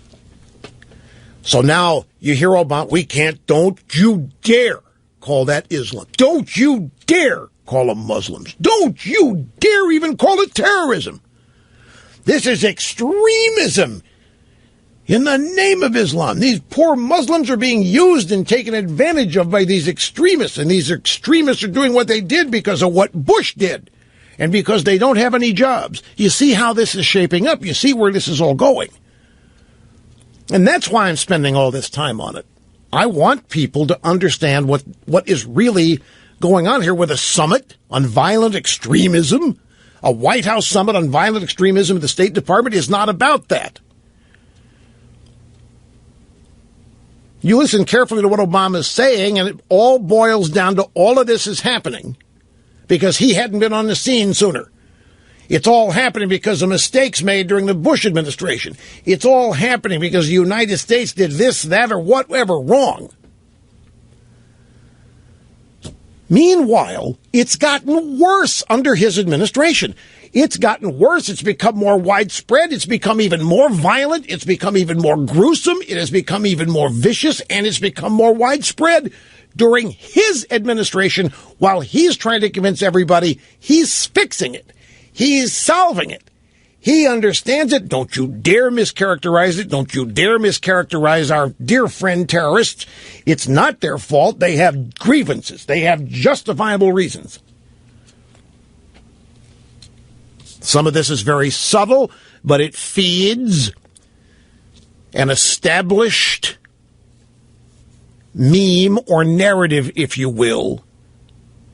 So now you hear Obama, don't you dare call that Islam. Don't you dare call them Muslims. Don't you dare even call it terrorism. This is extremism in the name of Islam. These poor Muslims are being used and taken advantage of by these extremists, and these extremists are doing what they did because of what Bush did and because they don't have any jobs. You see how this is shaping up. You see where this is all going. And that's why I'm spending all this time on it. I want people to understand what is really going on here with a summit on violent extremism. A White House summit on violent extremism at the State Department is not about that. You listen carefully to what Obama is saying, and it all boils down to all of this is happening because he hadn't been on the scene sooner. It's all happening because of mistakes made during the Bush administration. It's all happening because the United States did this, that, or whatever wrong. Meanwhile, it's gotten worse under his administration. It's gotten worse. It's become more widespread. It's become even more violent. It's become even more gruesome. It has become even more vicious, and it's become more widespread during his administration while he's trying to convince everybody he's fixing it. He's solving it. He understands it. Don't you dare mischaracterize it. Don't you dare mischaracterize our dear friend terrorists. It's not their fault. They have grievances. They have justifiable reasons. Some of this is very subtle, but it feeds an established meme or narrative, if you will,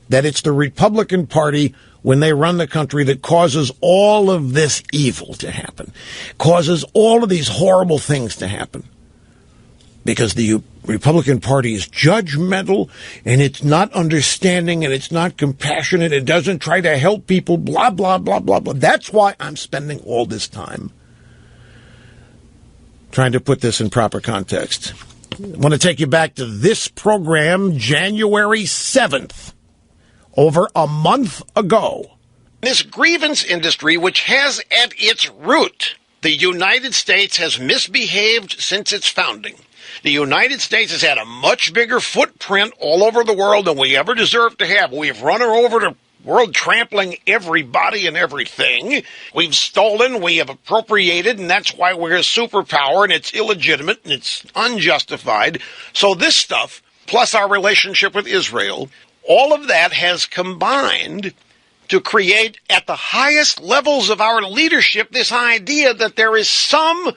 that it's the Republican Party when they run the country that causes all of this evil to happen, causes all of these horrible things to happen. Because the Republican Party is judgmental, and it's not understanding, and it's not compassionate, it doesn't try to help people, blah, blah, blah, blah, blah. That's why I'm spending all this time trying to put this in proper context. I want to take you back to this program, January 7th. Over a month ago. This grievance industry, which has at its root the United States has misbehaved since its founding. The United States has had a much bigger footprint all over the world than we ever deserved to have. We've run her over the world, trampling everybody and everything. We've stolen, we have appropriated, and that's why we're a superpower, and it's illegitimate, and it's unjustified. So this stuff, plus our relationship with Israel, all of that has combined to create at the highest levels of our leadership this idea that there is some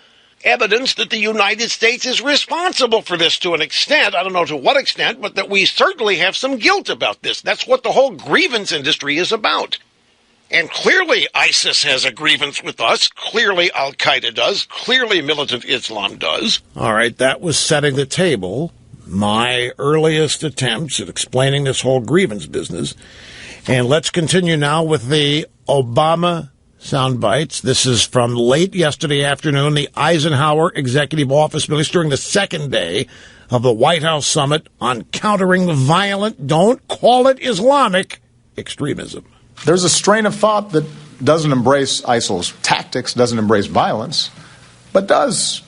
evidence that the United States is responsible for this to an extent. I don't know to what extent, but that we certainly have some guilt about this. That's what the whole grievance industry is about. And clearly ISIS has a grievance with us. Clearly Al-Qaeda does. Clearly militant Islam does. All right, that was setting the table. My earliest attempts at explaining this whole grievance business. And let's continue now with the Obama sound bites. This is from late yesterday afternoon, the Eisenhower Executive Office released during the second day of the White House summit on countering violent, don't call it Islamic, extremism. There's a strain of thought that doesn't embrace ISIL's tactics, doesn't embrace violence, but does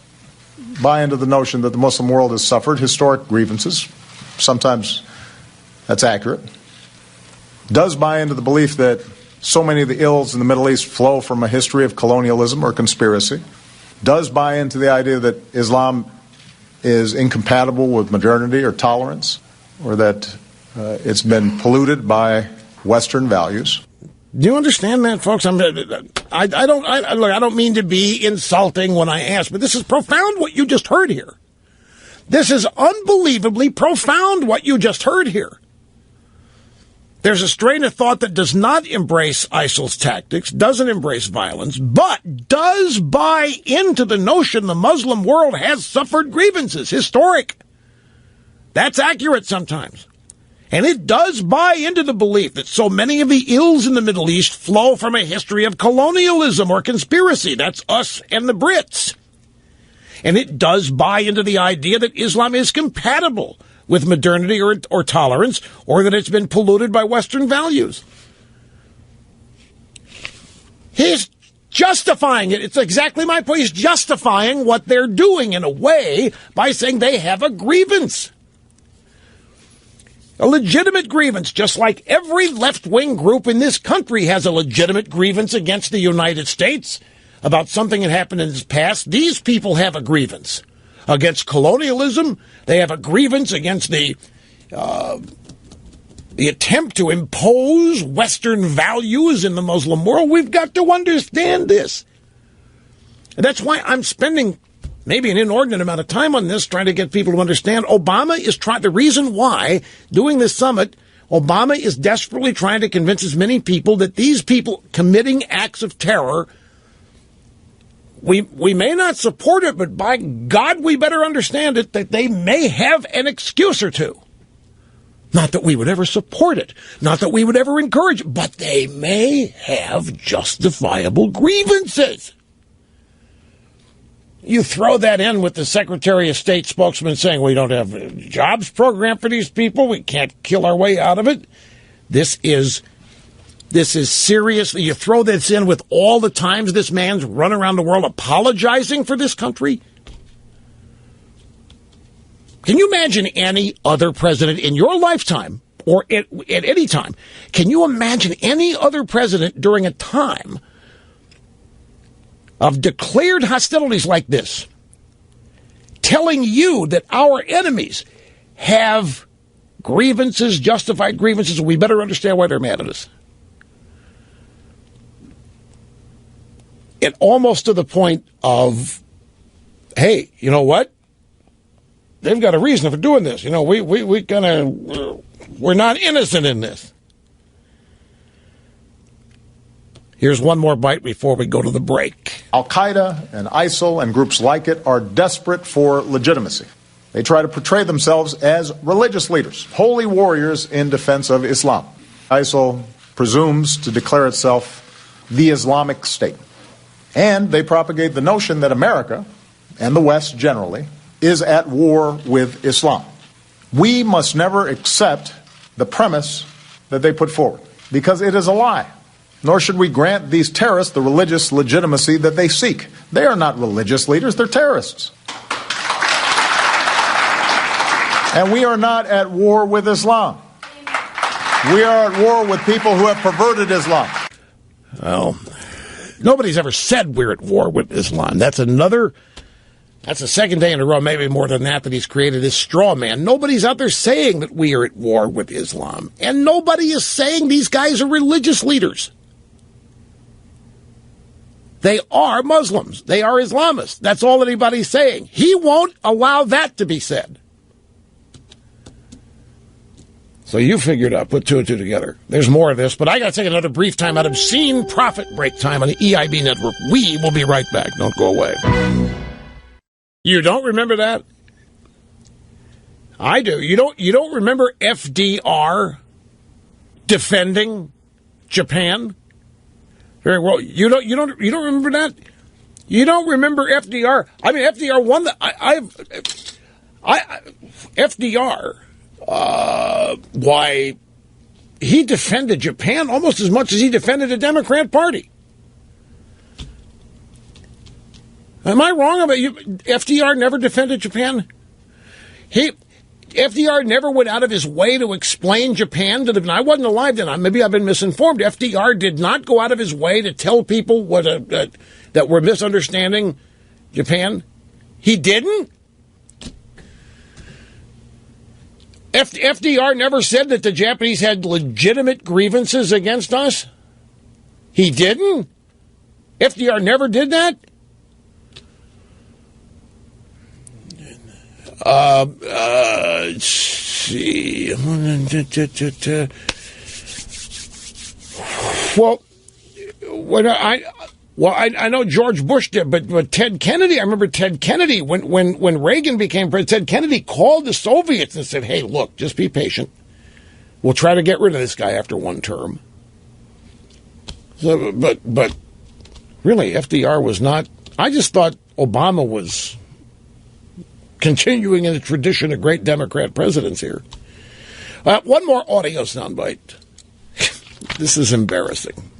buy into the notion that the Muslim world has suffered historic grievances. Sometimes that's accurate. Does buy into the belief that so many of the ills in the Middle East flow from a history of colonialism or conspiracy. Does buy into the idea that Islam is incompatible with modernity or tolerance, or that it's been polluted by Western values. Do you understand that, folks? I don't mean to be insulting when I ask, but this is profound what you just heard here. This is unbelievably profound what you just heard here. There's a strain of thought that does not embrace ISIL's tactics, doesn't embrace violence, but does buy into the notion the Muslim world has suffered grievances, historic. That's accurate sometimes. And it does buy into the belief that so many of the ills in the Middle East flow from a history of colonialism or conspiracy. That's us and the Brits. And it does buy into the idea that Islam is compatible with modernity or tolerance, or that it's been polluted by Western values. He's justifying it. It's exactly my point. He's justifying what they're doing in a way by saying they have a grievance. A legitimate grievance, just like every left-wing group in this country has a legitimate grievance against the United States about something that happened in its past. These people have a grievance against colonialism. They have a grievance against the attempt to impose Western values in the Muslim world. We've got to understand this. And that's why I'm spending maybe an inordinate amount of time on this, trying to get people to understand Obama is trying. The reason why doing this summit, Obama is desperately trying to convince as many people that these people committing acts of terror, we may not support it, but by God, we better understand it, that they may have an excuse or two. Not that we would ever support it, not that we would ever encourage it, but they may have justifiable grievances. You throw that in with the Secretary of State spokesman saying we don't have a jobs program for these people, we can't kill our way out of it. This is serious. You throw this in with all the times this man's run around the world apologizing for this country. Can you imagine any other president in your lifetime or at any time? Can you imagine any other president during a time of declared hostilities like this, telling you that our enemies have grievances, justified grievances, and we better understand why they're mad at us? And almost to the point of, hey, you know what? They've got a reason for doing this. You know, we're not innocent in this. Here's one more bite before we go to the break. Al-Qaeda and ISIL and groups like it are desperate for legitimacy. They try to portray themselves as religious leaders, holy warriors in defense of Islam. ISIL presumes to declare itself the Islamic State. And they propagate the notion that America, and the West generally, is at war with Islam. We must never accept the premise that they put forward, because it is a lie. Nor should we grant these terrorists the religious legitimacy that they seek. They are not religious leaders, they're terrorists. And we are not at war with Islam. We are at war with people who have perverted Islam. Well, nobody's ever said we're at war with Islam. That's the second day in a row, maybe more than that he's created this straw man. Nobody's out there saying that we are at war with Islam. And nobody is saying these guys are religious leaders. They are Muslims. They are Islamists. That's all anybody's saying. He won't allow that to be said. So you figured out, put two and two together. There's more of this, but I got to take another brief time out. Obscene profit break time on the EIB network. We will be right back. Don't go away. You don't remember that? I do. You don't remember FDR defending Japan? Very well. You don't remember that? You don't remember FDR? I mean, FDR won the. FDR. Why he defended Japan almost as much as he defended the Democrat Party. Am I wrong about you? FDR never defended Japan. FDR never went out of his way to explain Japan to them. I wasn't alive then. Maybe I've been misinformed. FDR did not go out of his way to tell people that we're misunderstanding Japan. He didn't. FDR never said that the Japanese had legitimate grievances against us. He didn't. FDR never did that. Let's see. I know George Bush did, but Ted Kennedy, I remember Ted Kennedy, when Reagan became president, Ted Kennedy called the Soviets and said, hey, look, just be patient. We'll try to get rid of this guy after one term. So, but really, FDR was not. I just thought Obama was continuing in the tradition of great Democrat presidents here. One more audio soundbite. This is embarrassing.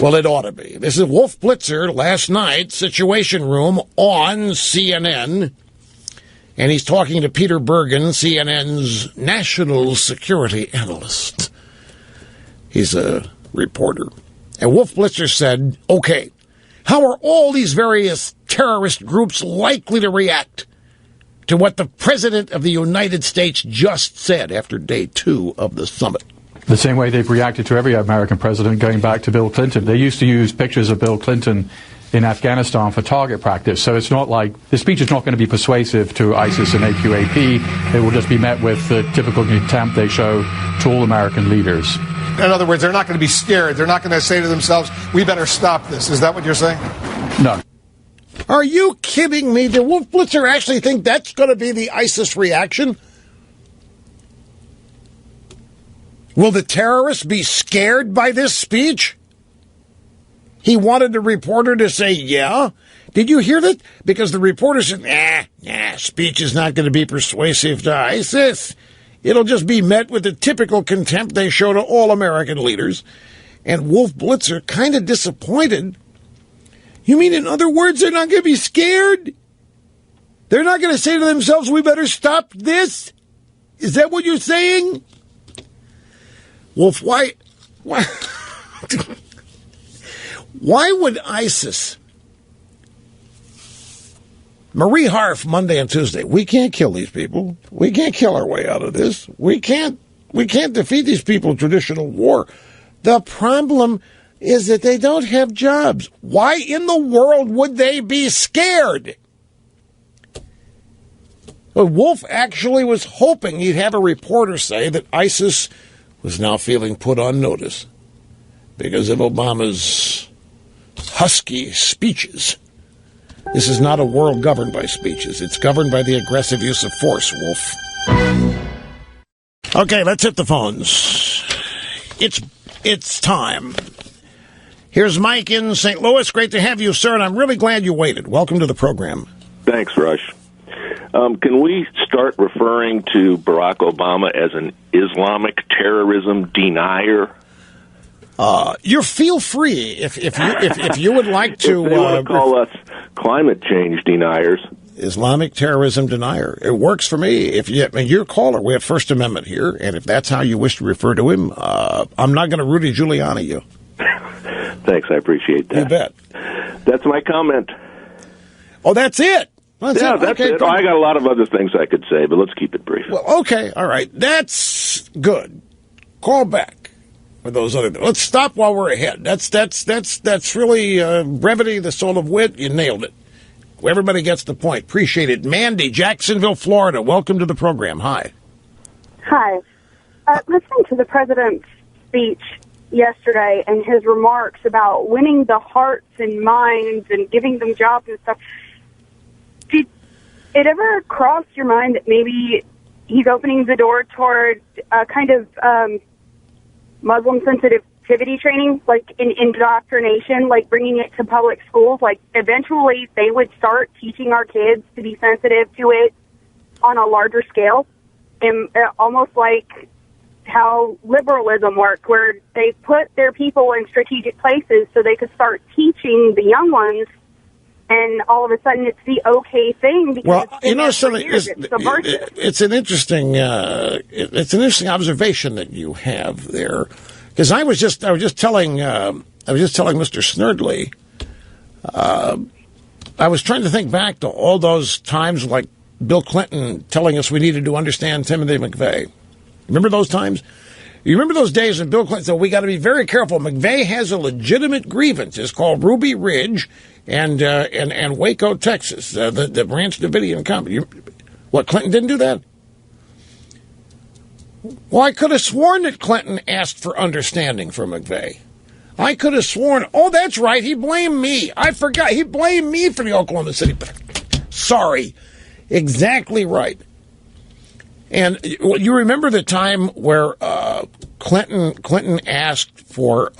Well, it ought to be. This is Wolf Blitzer last night, Situation Room on CNN. And he's talking to Peter Bergen, CNN's national security analyst. He's a reporter. And Wolf Blitzer said, okay, how are all these various terrorist groups likely to react to what the President of the United States just said after day 2 of the summit? The same way they've reacted to every American president going back to Bill Clinton. They used to use pictures of Bill Clinton in Afghanistan for target practice. So it's not like the speech is not going to be persuasive to ISIS and AQAP. It will just be met with the typical contempt they show to all American leaders. In other words, they're not going to be scared. They're not going to say to themselves, we better stop this. Is that what you're saying? No. Are you kidding me? Did Wolf Blitzer actually think that's going to be the ISIS reaction? Will the terrorists be scared by this speech? He wanted the reporter to say, yeah. Did you hear that? Because the reporter said, speech is not going to be persuasive to ISIS. It'll just be met with the typical contempt they show to all American leaders. And Wolf Blitzer, kind of disappointed. You mean, in other words, they're not going to be scared? They're not going to say to themselves, we better stop this? Is that what you're saying? Wolf, why would ISIS... Marie Harf, Monday and Tuesday, we can't kill these people. We can't kill our way out of this. We can't defeat these people in traditional war. The problem is that they don't have jobs. Why in the world would they be scared? Well, Wolf actually was hoping he'd have a reporter say that ISIS was now feeling put on notice because of Obama's husky speeches. This is not a world governed by speeches. It's governed by the aggressive use of force, Wolf. Okay, let's hit the phones. It's time. Here's Mike in St. Louis. Great to have you, sir, and I'm really glad you waited. Welcome to the program. Thanks, Rush. Can we start referring to Barack Obama as an Islamic terrorism denier? You feel free if you would like to. If they want to call us climate change deniers. Islamic terrorism denier. It works for me. You're a caller. We have First Amendment here, and if that's how you wish to refer to him, I'm not going to Rudy Giuliani you. Thanks, I appreciate that. You bet. That's my comment. Oh, that's it? That's it. Oh, I got a lot of other things I could say, but let's keep it brief. Well, okay, all right. That's good. Call back with those other. Let's stop while we're ahead. That's really brevity, the soul of wit. You nailed it. Everybody gets the point. Appreciate it. Mandy, Jacksonville, Florida. Welcome to the program. Hi. Hi. Listening to the president's speech yesterday and his remarks about winning the hearts and minds and giving them jobs and stuff, did it ever cross your mind that maybe he's opening the door toward a kind of Muslim sensitivity training, like indoctrination, like bringing it to public schools? Like eventually they would start teaching our kids to be sensitive to it on a larger scale, and almost like how liberalism worked, where they put their people in strategic places so they could start teaching the young ones, and all of a sudden it's the okay thing. Because it's an interesting observation that you have there, because I was just telling Mr. Snerdley, I was trying to think back to all those times like Bill Clinton telling us we needed to understand Timothy McVeigh. Remember those times? You remember those days when Bill Clinton said, we got to be very careful. McVeigh has a legitimate grievance. It's called Ruby Ridge and Waco, Texas, the Branch Davidian company. What, Clinton didn't do that? Well, I could have sworn that Clinton asked for understanding from McVeigh. I could have sworn, oh, that's right, he blamed me. I forgot, he blamed me for the Oklahoma City. Sorry. Exactly right. And you remember the time where Clinton asked for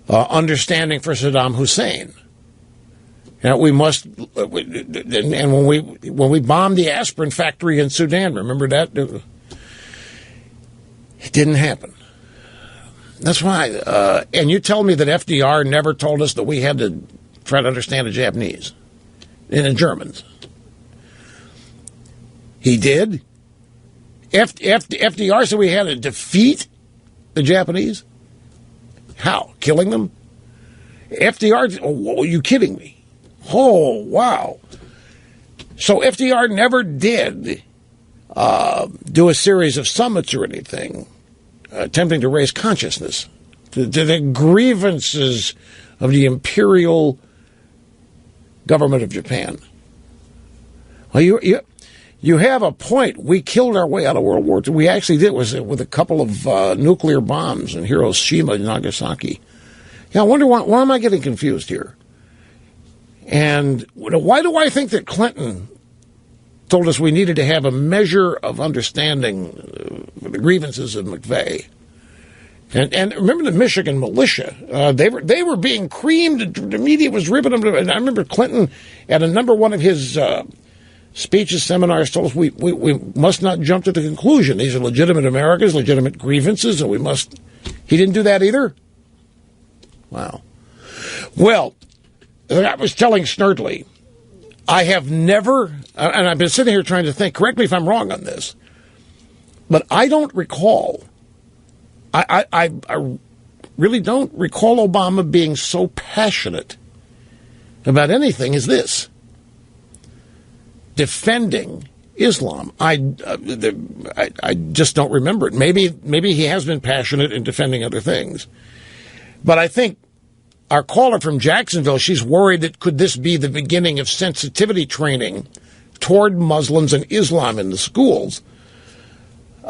understanding for Saddam Hussein. You know, we must, and when we bombed the aspirin factory in Sudan, remember that? It didn't happen. That's why. And you tell me that FDR never told us that we had to try to understand the Japanese and the Germans. He did. FDR said we had to defeat the Japanese. How? Killing them? FDR, oh, are you kidding me? Oh, wow. So FDR never did do a series of summits or anything attempting to raise consciousness to the grievances of the imperial government of Japan. Well, you have a point. We killed our way out of World War II. We actually did with a couple of nuclear bombs in Hiroshima and Nagasaki. Yeah, I wonder why am I getting confused here? And why do I think that Clinton told us we needed to have a measure of understanding the grievances of McVeigh? And remember the Michigan militia? They were being creamed. The media was ripping them. And I remember Clinton at a number one of his speeches, seminars, told us we must not jump to the conclusion. These are legitimate Americans, legitimate grievances, and we must. He didn't do that either? Wow. Well, I was telling Snerdley, I have never, and I've been sitting here trying to think, correct me if I'm wrong on this, but I don't recall, I really don't recall Obama being so passionate about anything as this. Defending Islam. I just don't remember it. Maybe he has been passionate in defending other things. But I think our caller from Jacksonville, she's worried that could this be the beginning of sensitivity training toward Muslims and Islam in the schools.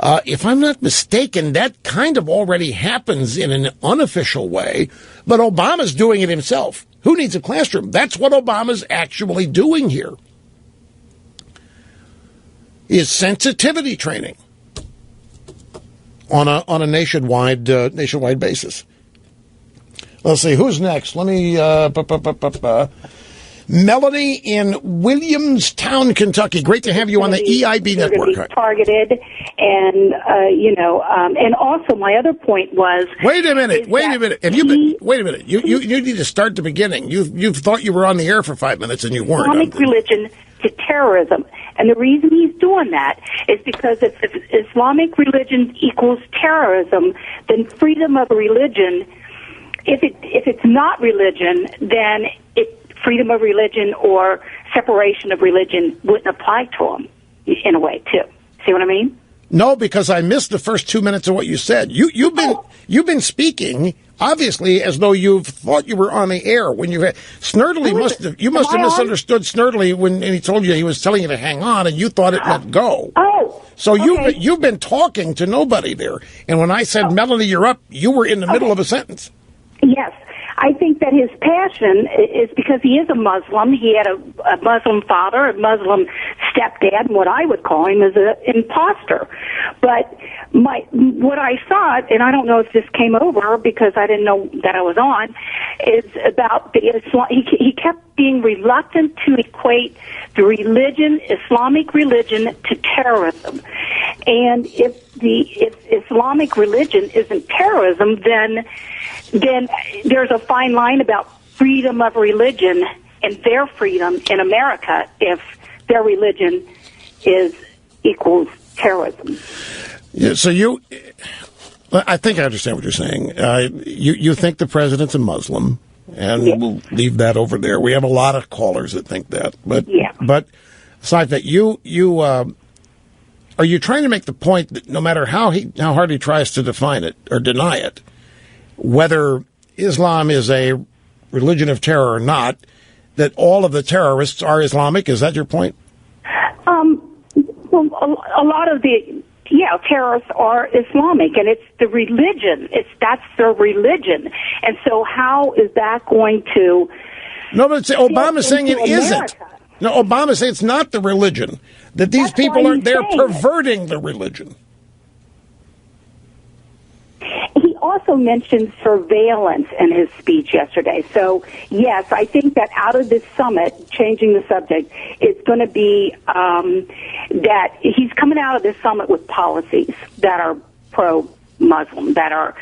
If I'm not mistaken, that kind of already happens in an unofficial way, but Obama's doing it himself. Who needs a classroom? That's what Obama's actually doing here. Is sensitivity training on a nationwide basis. Let's see, who's next? Let me, Melanie in Williamstown, Kentucky. Great to have you on the EIB network. Targeted, and and also my other point was. Wait a minute. Wait a minute. You need to start the beginning. You thought you were on the air for 5 minutes and you weren't. Islamic religion to terrorism, and the reason he's doing that is because if Islamic religion equals terrorism, then freedom of religion. If it's not religion, then freedom of religion or separation of religion wouldn't apply to him in a way too. See what I mean? No, because I missed the first 2 minutes of what you said. You've been speaking obviously as though you thought you were on the air when you had Snerdley must have misunderstood Snerdley when he told you he was telling you to hang on and you thought it meant go. Oh. So okay. you've been talking to nobody there. And when I said Melanie, you're up, you were in the middle of a sentence. Yes. I think that his passion is because he is a Muslim. He had a Muslim father, a Muslim stepdad, and what I would call him is an imposter. But what I thought, and I don't know if this came over because I didn't know that I was on, is about the Islam. He kept being reluctant to equate the religion, Islamic religion, to terrorism. And if Islamic religion isn't terrorism, then there's a fine line about freedom of religion and their freedom in America if their religion equals terrorism. Yeah, so I think I understand what you're saying. You think the president's a Muslim, and we'll leave that over there. We have a lot of callers that think that, but aside that, are you trying to make the point that no matter how hard he tries to define it or deny it, whether Islam is a religion of terror or not, that all of the terrorists are Islamic? Is that your point? Well, a lot of the terrorists are Islamic, and it's the religion. That's their religion, and so how is that going to? No, but Obama's saying it isn't. No, Obama's saying it's not the religion. That these people they're perverting the religion. He also mentioned surveillance in his speech yesterday. So, yes, I think that out of this summit, changing the subject, it's going to be that he's coming out of this summit with policies that are pro-Muslim, that are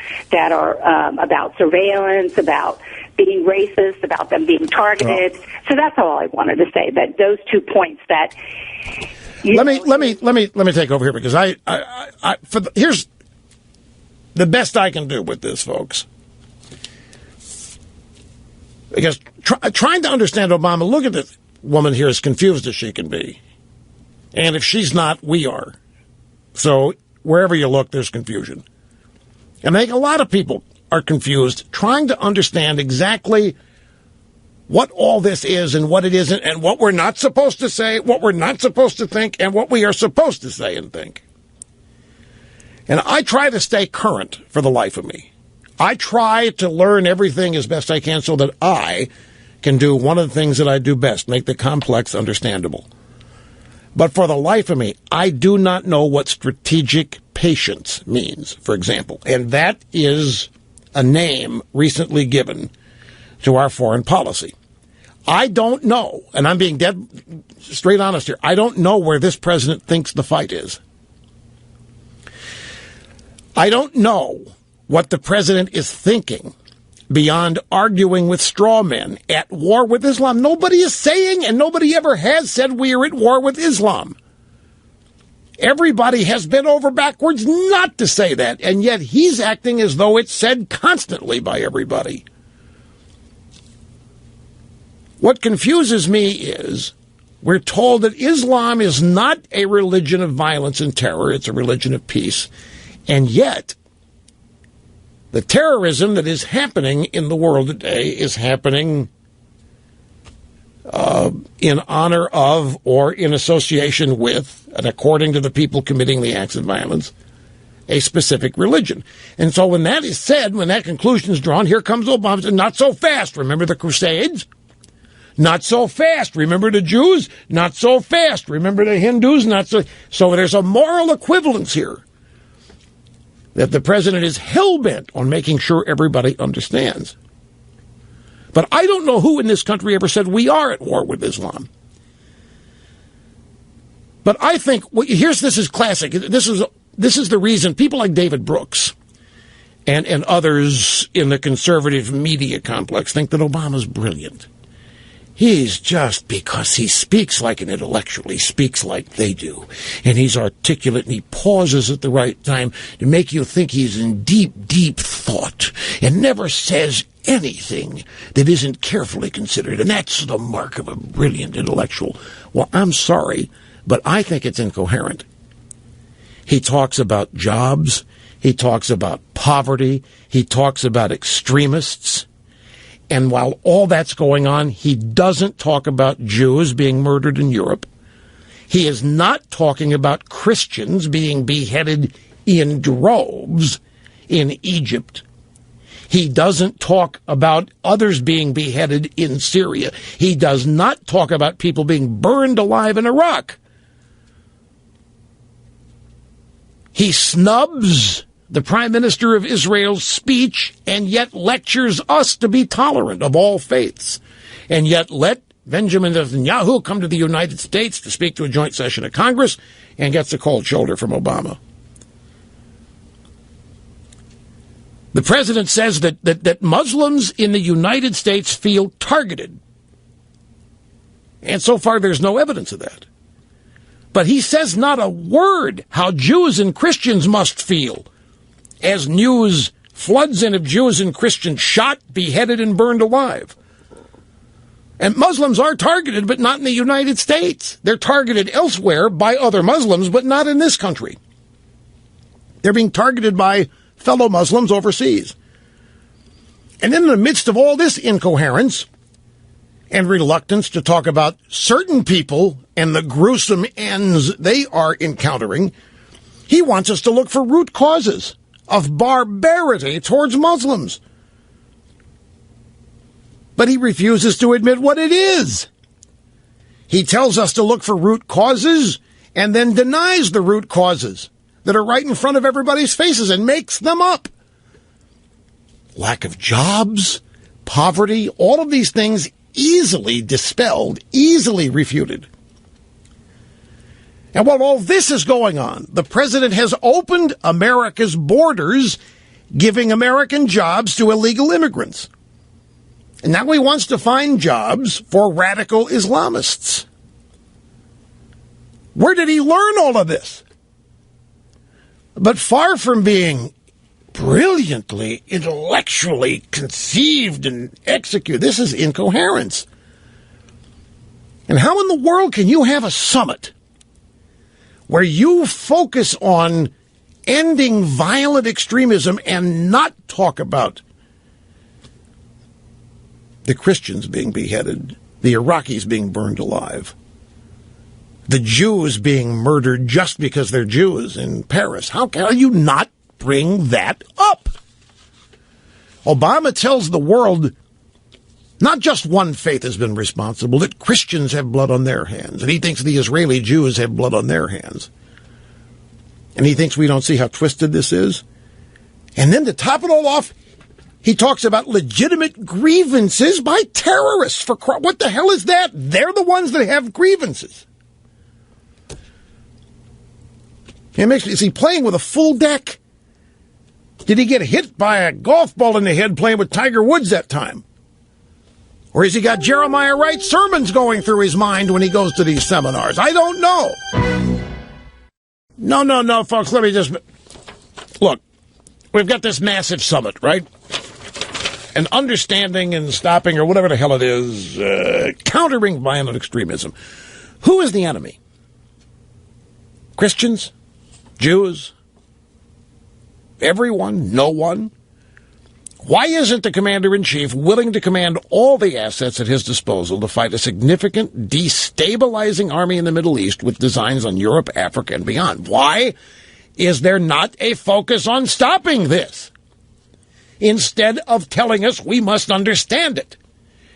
about surveillance, about being racist, about them being targeted. So that's all I wanted to say, that those 2 points that Let me take over here because here's the best I can do with this, folks. Because trying to understand Obama, look at this woman here, as confused as she can be. And if she's not, we are. So wherever you look, there's confusion. And I think a lot of people are confused trying to understand exactly what all this is and what it isn't and what we're not supposed to say, what we're not supposed to think, and what we are supposed to say and think. And I try to stay current for the life of me. I try to learn everything as best I can so that I can do one of the things that I do best, make the complex understandable. But for the life of me, I do not know what strategic patience means, for example. And that is a name recently given to our foreign policy. I don't know, and I'm being dead straight honest here, I don't know where this president thinks the fight is. I don't know what the president is thinking beyond arguing with straw men at war with Islam. Nobody is saying, and nobody ever has said, we are at war with Islam. Everybody has bent over backwards not to say that, and yet he's acting as though it's said constantly by everybody. What confuses me is we're told that Islam is not a religion of violence and terror, it's a religion of peace, and yet the terrorism that is happening in the world today is happening in honor of or in association with, and according to the people committing the acts of violence, a specific religion. And so when that is said, when that conclusion is drawn, here comes Obama saying, not so fast. Remember the Crusades? Not so fast. Remember the Jews? Not so fast. Remember the Hindus? Not so. So there's a moral equivalence here that the president is hell-bent on making sure everybody understands. But I don't know who in this country ever said we are at war with Islam. But I think, this is classic. This is the reason people like David Brooks and others in the conservative media complex think that Obama's brilliant. He's just, because he speaks like an intellectual, he speaks like they do. And he's articulate and he pauses at the right time to make you think he's in deep, deep thought and never says anything that isn't carefully considered. And that's the mark of a brilliant intellectual. Well, I'm sorry, but I think it's incoherent. He talks about jobs. He talks about poverty. He talks about extremists. And while all that's going on, he doesn't talk about Jews being murdered in Europe. He is not talking about Christians being beheaded in droves in Egypt. He doesn't talk about others being beheaded in Syria. He does not talk about people being burned alive in Iraq. He snubs the Prime Minister of Israel's speech, and yet lectures us to be tolerant of all faiths, and yet let Benjamin Netanyahu come to the United States to speak to a joint session of Congress and gets a cold shoulder from Obama. The president says that Muslims in the United States feel targeted, and so far there's no evidence of that. But he says not a word how Jews and Christians must feel as news floods in of Jews and Christians shot, beheaded, and burned alive. And Muslims are targeted, but not in the United States. They're targeted elsewhere by other Muslims, but not in this country. They're being targeted by fellow Muslims overseas. And in the midst of all this incoherence and reluctance to talk about certain people and the gruesome ends they are encountering, he wants us to look for root causes of barbarity towards Muslims. But he refuses to admit what it is. He tells us to look for root causes and then denies the root causes that are right in front of everybody's faces and makes them up. Lack of jobs, poverty, all of these things easily dispelled, easily refuted. And while all this is going on, the president has opened America's borders, giving American jobs to illegal immigrants. And now he wants to find jobs for radical Islamists. Where did he learn all of this? But far from being brilliantly, intellectually conceived and executed, this is incoherence. And how in the world can you have a summit where you focus on ending violent extremism and not talk about the Christians being beheaded, the Iraqis being burned alive, the Jews being murdered just because they're Jews in Paris? How can you not bring that up? Obama tells the world not just one faith has been responsible, that Christians have blood on their hands, and he thinks the Israeli Jews have blood on their hands. And he thinks we don't see how twisted this is. And then to top it all off, he talks about legitimate grievances by terrorists. What the hell is that? They're the ones that have grievances. Is he playing with a full deck? Did he get hit by a golf ball in the head playing with Tiger Woods that time? Or has he got Jeremiah Wright sermons going through his mind when he goes to these seminars? I don't know. No, folks, let me just... Look, we've got this massive summit, right? And understanding and stopping, or whatever the hell it is, countering violent extremism. Who is the enemy? Christians? Jews? Everyone? No one? Why isn't the commander-in-chief willing to command all the assets at his disposal to fight a significant destabilizing army in the Middle East with designs on Europe, Africa, and beyond? Why is there not a focus on stopping this? Instead of telling us we must understand it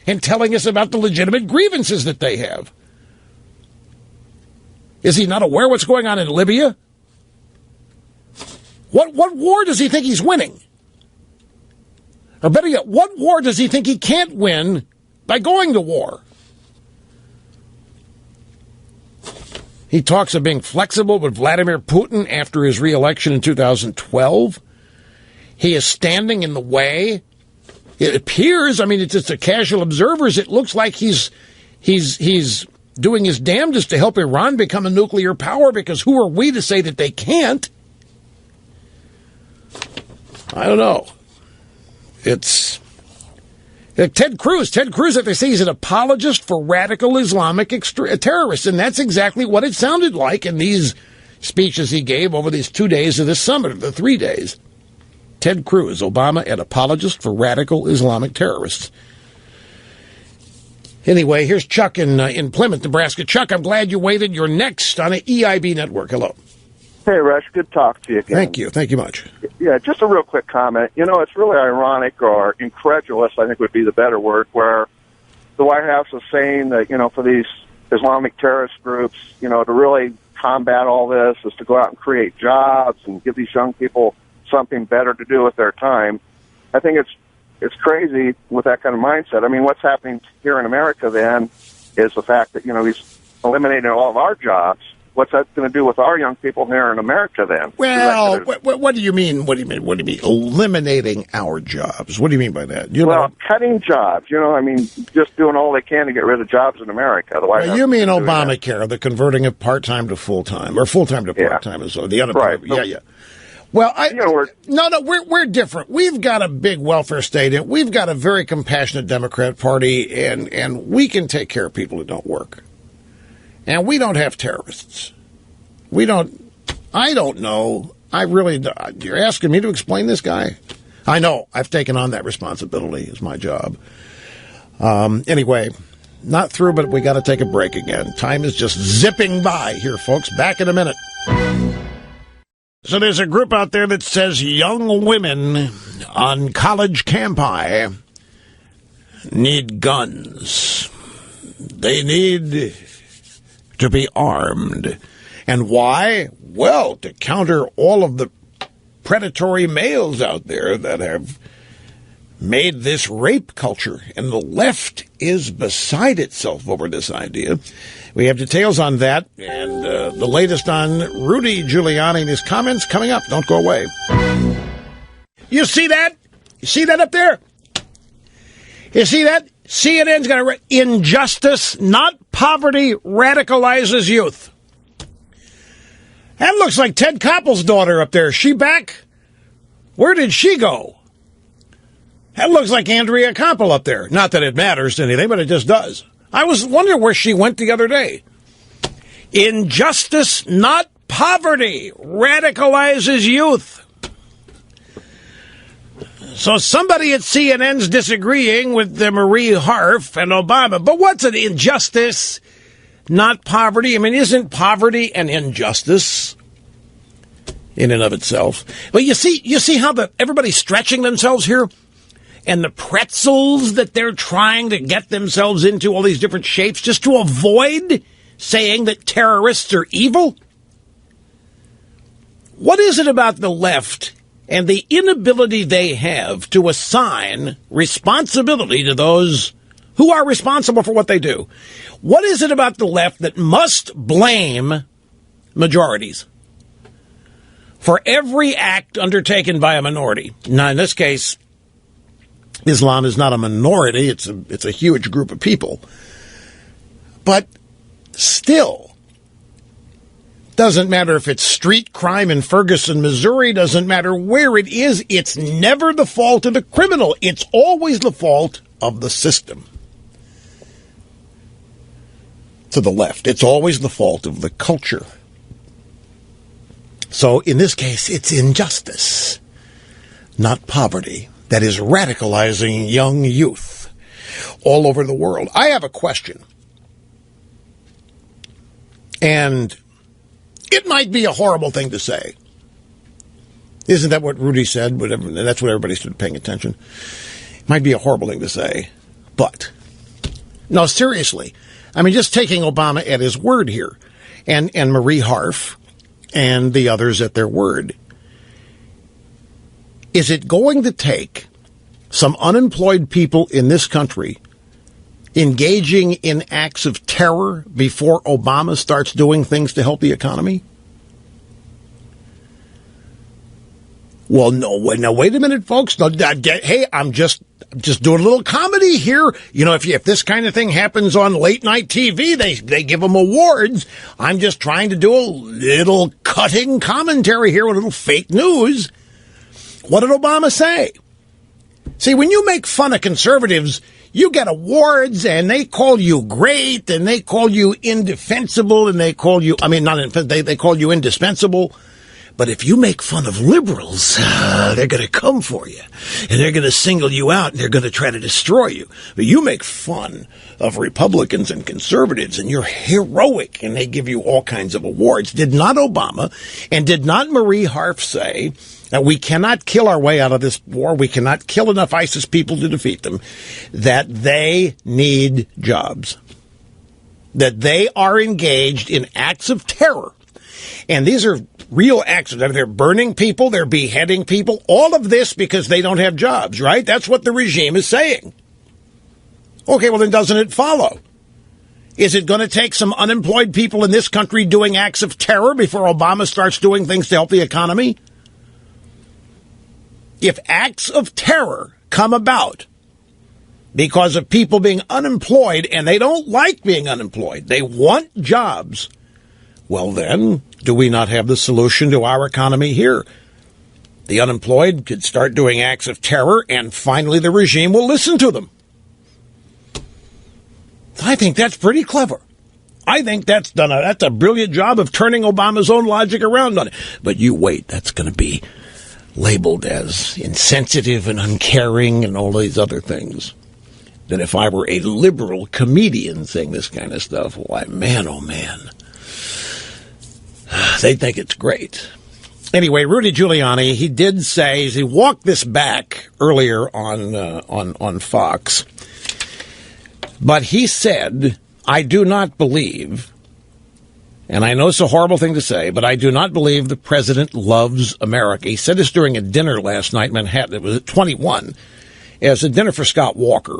and telling us about the legitimate grievances that they have. Is he not aware what's going on in Libya? What war does he think he's winning? Or better yet, what war does he think he can't win by going to war? He talks of being flexible with Vladimir Putin after his re-election in 2012. He is standing in the way. It appears, it's just to casual observers, it looks like he's doing his damnedest to help Iran become a nuclear power, because who are we to say that they can't? I don't know. It's Ted Cruz. If they say he's an apologist for radical Islamic terrorists, and that's exactly what it sounded like in these speeches he gave over these 2 days of this summit, the 3 days. Ted Cruz, Obama, an apologist for radical Islamic terrorists. Anyway, here's Chuck in Plymouth, Nebraska. Chuck, I'm glad you waited. You're next on the EIB network. Hello. Hey, Rush. Good talk to you again. Thank you. Thank you much. Yeah, just a real quick comment. It's really ironic, or incredulous, I think would be the better word, where the White House is saying that, for these Islamic terrorist groups, to really combat all this is to go out and create jobs and give these young people something better to do with their time. I think it's crazy with that kind of mindset. What's happening here in America then is the fact that, he's eliminating all of our jobs. What's that going to do with our young people here in America then? Well, what do you mean? What do you mean? Eliminating our jobs? What do you mean by that? Cutting jobs. Just doing all they can to get rid of jobs in America. You mean Obamacare, the converting of part-time to full-time, or full-time to part-time, and so the unemployment. Right. Yeah. Well, we're different. We've got a big welfare state, and we've got a very compassionate Democrat Party, and we can take care of people who don't work. And we don't have terrorists. I don't know. You're asking me to explain this guy? I know. I've taken on that responsibility. It's my job. Anyway, not through, but we got to take a break again. Time is just zipping by here, folks. Back in a minute. So there's a group out there that says young women on college campi need guns. They need to be armed. And why? Well, to counter all of the predatory males out there that have made this rape culture. And the left is beside itself over this idea. We have details on that and the latest on Rudy Giuliani and his comments coming up. Don't go away. You see that? You see that up there? You see that? CNN's got injustice, not poverty, radicalizes youth. That looks like Ted Koppel's daughter up there. Is she back? Where did she go? That looks like Andrea Koppel up there. Not that it matters to anything, but it just does. I was wondering where she went the other day. Injustice, not poverty, radicalizes youth. So somebody at CNN's disagreeing with Marie Harf and Obama. But what's an injustice, not poverty? I mean, isn't poverty an injustice in and of itself? But you see how everybody's stretching themselves here? And the pretzels that they're trying to get themselves into, all these different shapes, just to avoid saying that terrorists are evil? What is it about the left and the inability they have to assign responsibility to those who are responsible for what they do? What is it about the left that must blame majorities for every act undertaken by a minority? Now, in this case, Islam is not a minority. It's a huge group of people. But still, doesn't matter if it's street crime in Ferguson, Missouri, doesn't matter where it is, it's never the fault of the criminal. It's always the fault of the system. To the left, it's always the fault of the culture. So in this case, it's injustice, not poverty, that is radicalizing young youth all over the world. I have a question. And it might be a horrible thing to say. Isn't that what Rudy said? That's what everybody started paying attention. It might be a horrible thing to say. But, no, seriously. I mean, just taking Obama at his word here, and Marie Harf and the others at their word. Is it going to take some unemployed people in this country engaging in acts of terror before Obama starts doing things to help the economy? Well, no, wait a minute, folks. No, hey, I'm just doing a little comedy here. You know, if this kind of thing happens on late night TV, they give them awards. I'm just trying to do a little cutting commentary here, a little fake news. What did Obama say? See, when you make fun of conservatives, you get awards, and they call you great, and they call you indefensible, and they call you, they call you indispensable. But if you make fun of liberals, they're going to come for you, and they're going to single you out, and they're going to try to destroy you. But you make fun of Republicans and conservatives, and you're heroic, and they give you all kinds of awards. Did not Obama and did not Marie Harf say that we cannot kill our way out of this war, we cannot kill enough ISIS people to defeat them, that they need jobs, that they are engaged in acts of terror? And these are real acts. They're burning people, they're beheading people, all of this because they don't have jobs, right? That's what the regime is saying. Okay, well then doesn't it follow? Is it going to take some unemployed people in this country doing acts of terror before Obama starts doing things to help the economy? If acts of terror come about because of people being unemployed, and they don't like being unemployed, they want jobs, well then, do we not have the solution to our economy here? The unemployed could start doing acts of terror, and finally the regime will listen to them. I think that's pretty clever. I think that's a brilliant job of turning Obama's own logic around on it. But you wait, that's going to be labeled as insensitive and uncaring and all these other things. That if I were a liberal comedian saying this kind of stuff, why, man, oh man, they think it's great. Anyway, Rudy Giuliani, he did say, he walked this back earlier on Fox, but he said, I do not believe, and I know it's a horrible thing to say, but I do not believe the president loves America. He said this during a dinner last night in Manhattan. It was at 21. It was a dinner for Scott Walker.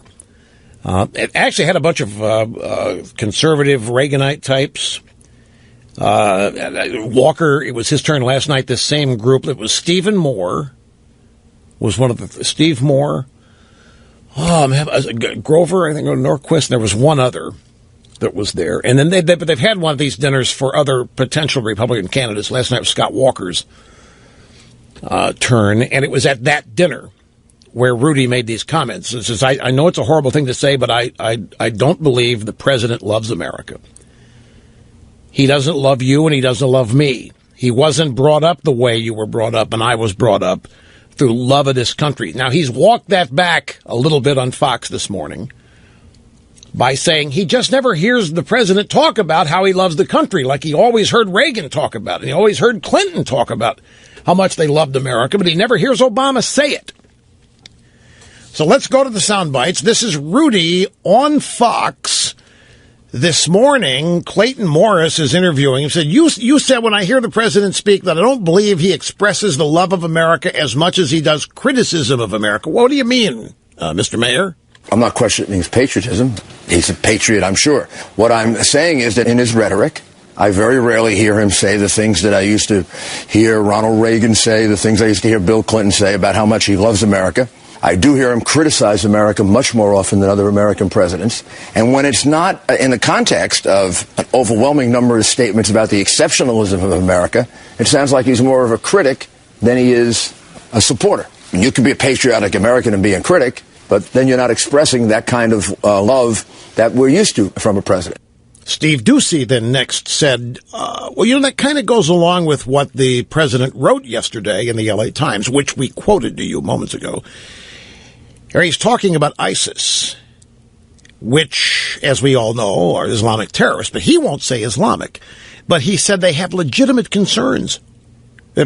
It actually had a bunch of conservative Reaganite types. Walker, it was his turn last night, this same group. It was Stephen Moore, was one of the, Steve Moore. Grover, I think, or Norquist, and there was one other. that was there. And then they've had one of these dinners for other potential Republican candidates. Last night was Scott Walker's turn, and it was at that dinner where Rudy made these comments. It says, I know it's a horrible thing to say, but I don't believe the president loves America. He doesn't love you, and he doesn't love me. He wasn't brought up the way you were brought up, and I was brought up, through love of this country. Now, he's walked that back a little bit on Fox this morning by saying he just never hears the president talk about how he loves the country, like he always heard Reagan talk about it. He always heard Clinton talk about how much they loved America, but he never hears Obama say it. So let's go to the sound bites. This is Rudy on Fox. This morning, Clayton Morris is interviewing him. Said, you said when I hear the president speak that I don't believe he expresses the love of America as much as he does criticism of America. What do you mean, Mr. Mayor? I'm not questioning his patriotism. He's a patriot, I'm sure. What I'm saying is that in his rhetoric, I very rarely hear him say the things that I used to hear Ronald Reagan say, the things I used to hear Bill Clinton say about how much he loves America. I do hear him criticize America much more often than other American presidents. And when it's not in the context of an overwhelming number of statements about the exceptionalism of America, it sounds like he's more of a critic than he is a supporter. You can be a patriotic American and be a critic, but then you're not expressing that kind of love that we're used to from a president. Steve Ducey then next said, that kind of goes along with what the president wrote yesterday in the LA Times, which we quoted to you moments ago. He's talking about ISIS, which, as we all know, are Islamic terrorists, but he won't say Islamic. But he said they have legitimate concerns.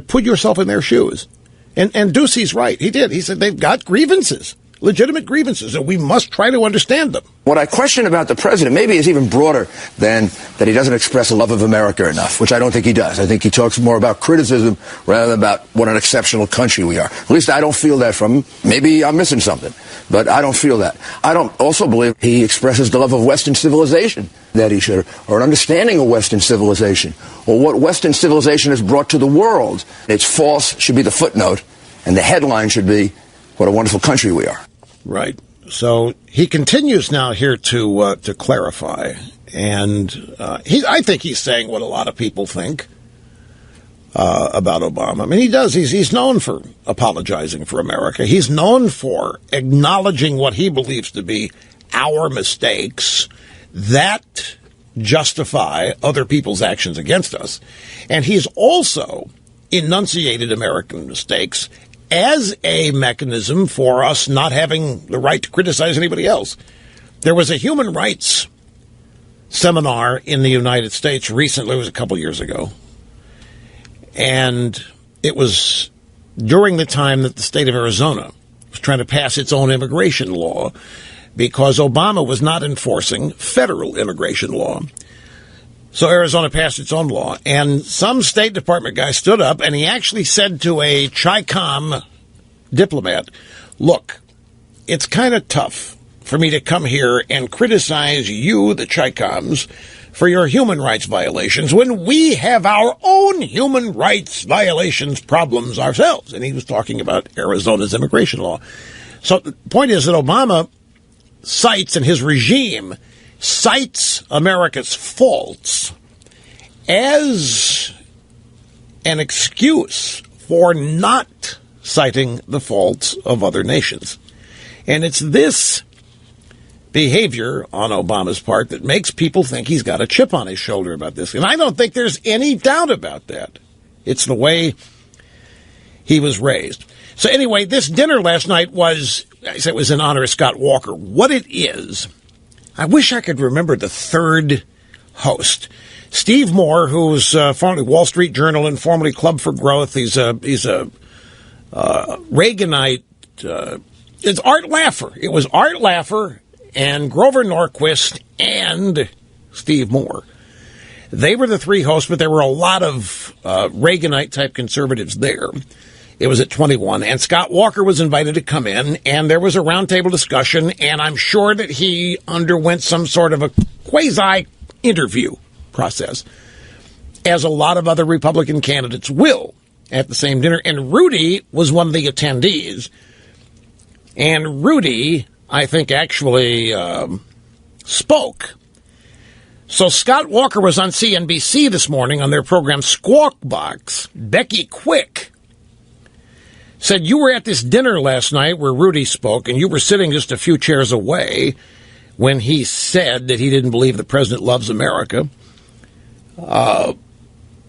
Put yourself in their shoes. And Ducey's right. He did. He said they've got grievances, legitimate grievances, and we must try to understand them. What I question about the president maybe is even broader than that he doesn't express a love of America enough, which I don't think he does. I think he talks more about criticism rather than about what an exceptional country we are. At least I don't feel that from him. Maybe I'm missing something, but I don't feel that. I don't also believe he expresses the love of Western civilization that he should, or an understanding of Western civilization, or what Western civilization has brought to the world. It's false should be the footnote, and the headline should be what a wonderful country we are. Right. So he continues now here to clarify, and I think he's saying what a lot of people think about Obama. I mean, he does. He's known for apologizing for America. He's known for acknowledging what he believes to be our mistakes that justify other people's actions against us, and he's also enunciated American mistakes as a mechanism for us not having the right to criticize anybody else. There was a human rights seminar in the United States recently, it was a couple years ago, and it was during the time that the state of Arizona was trying to pass its own immigration law because Obama was not enforcing federal immigration law. So Arizona passed its own law, and some State Department guy stood up, and he actually said to a Chi-Com diplomat, look, it's kind of tough for me to come here and criticize you, the Chi-Coms, for your human rights violations when we have our own human rights violations problems ourselves. And he was talking about Arizona's immigration law. So the point is that Obama cites, and his regime cites America's faults as an excuse for not citing the faults of other nations. And it's this behavior on Obama's part that makes people think he's got a chip on his shoulder about this. And I don't think there's any doubt about that. It's the way he was raised. So anyway, this dinner last night was in honor of Scott Walker. What it is, I wish I could remember the third host. Steve Moore, who's formerly Wall Street Journal and formerly Club for Growth. He's a Reaganite. It's Art Laffer. It was Art Laffer and Grover Norquist and Steve Moore. They were the three hosts, but there were a lot of Reaganite-type conservatives there. It was at 21, and Scott Walker was invited to come in, and there was a roundtable discussion, and I'm sure that he underwent some sort of a quasi-interview process, as a lot of other Republican candidates will at the same dinner. And Rudy was one of the attendees, and Rudy, I think, actually spoke So Scott Walker was on CNBC this morning on their program Squawk Box. Becky Quick said you were at this dinner last night where Rudy spoke, and you were sitting just a few chairs away when he said that he didn't believe the president loves America.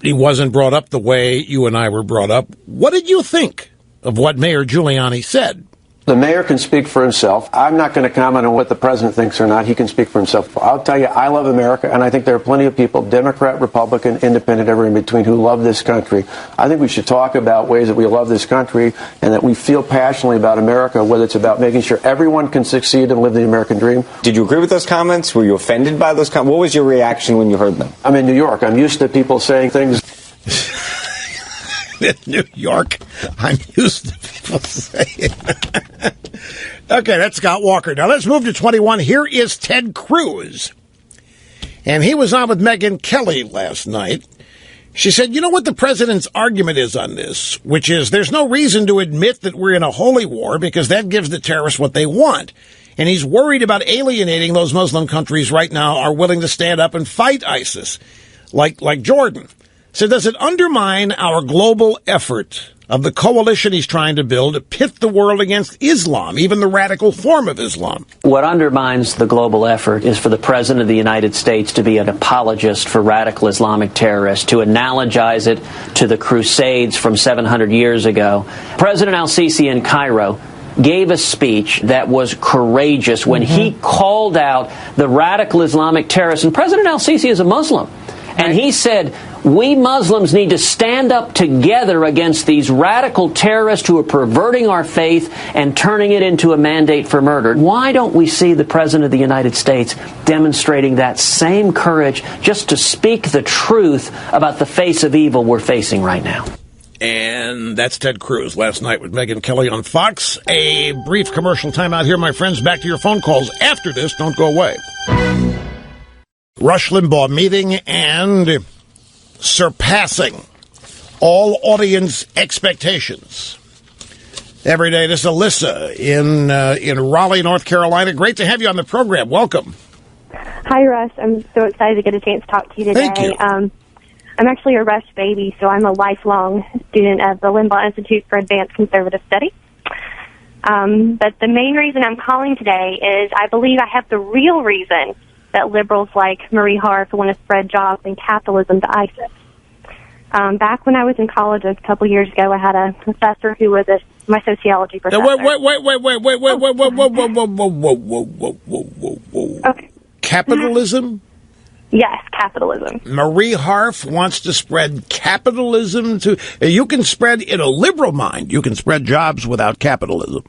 He wasn't brought up the way you and I were brought up. What did you think of what Mayor Giuliani said? The mayor can speak for himself. I'm not going to comment on what the president thinks or not. He can speak for himself. I'll tell you, I love America, and I think there are plenty of people, Democrat, Republican, Independent, everywhere in between, who love this country. I think we should talk about ways that we love this country and that we feel passionately about America, whether it's about making sure everyone can succeed and live the American dream. Did you agree with those comments? Were you offended by those comments? What was your reaction when you heard them? I'm in New York. I'm used to people saying things. In New York, I'm used to people saying. Okay, that's Scott Walker. Now let's move to 21. Here is Ted Cruz. And he was on with Megyn Kelly last night. She said, you know what the president's argument is on this, which is there's no reason to admit that we're in a holy war because that gives the terrorists what they want. And he's worried about alienating those Muslim countries right now are willing to stand up and fight ISIS, like Jordan. So does it undermine our global effort of the coalition he's trying to build to pit the world against Islam, even the radical form of Islam? What undermines the global effort is for the President of the United States to be an apologist for radical Islamic terrorists, to analogize it to the Crusades from 700 years ago. President al-Sisi in Cairo gave a speech that was courageous when he called out the radical Islamic terrorists. And President al-Sisi is a Muslim. And he said, we Muslims need to stand up together against these radical terrorists who are perverting our faith and turning it into a mandate for murder. Why don't we see the President of the United States demonstrating that same courage just to speak the truth about the face of evil we're facing right now? And that's Ted Cruz last night with Megyn Kelly on Fox. A brief commercial timeout here, my friends. Back to your phone calls after this. Don't go away. Rush Limbaugh meeting and surpassing all audience expectations. Every day, this is Alyssa in Raleigh, North Carolina. Great to have you on the program. Welcome. Hi, Rush. I'm so excited to get a chance to talk to you today. Thank you. I'm actually a Rush baby, so I'm a lifelong student of the Limbaugh Institute for Advanced Conservative Study. But the main reason I'm calling today is I believe I have the real reason that liberals like Marie Harf want to spread jobs and capitalism to ISIS. Back when I was in college a couple years ago, I had a professor who was my sociology professor. Whoa. Okay. Capitalism? Yes, capitalism. Marie Harf wants to spread capitalism to... You can spread, in a liberal mind, you can spread jobs without capitalism.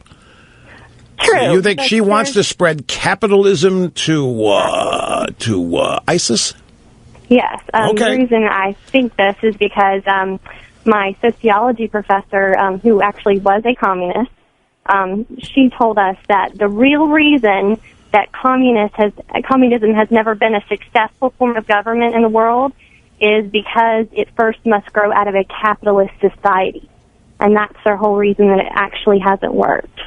True. So you think she wants to spread capitalism to ISIS? Yes. Okay. The reason I think this is because my sociology professor, who actually was a communist, she told us that the real reason that communism has never been a successful form of government in the world is because it first must grow out of a capitalist society. And that's the whole reason that it actually hasn't worked.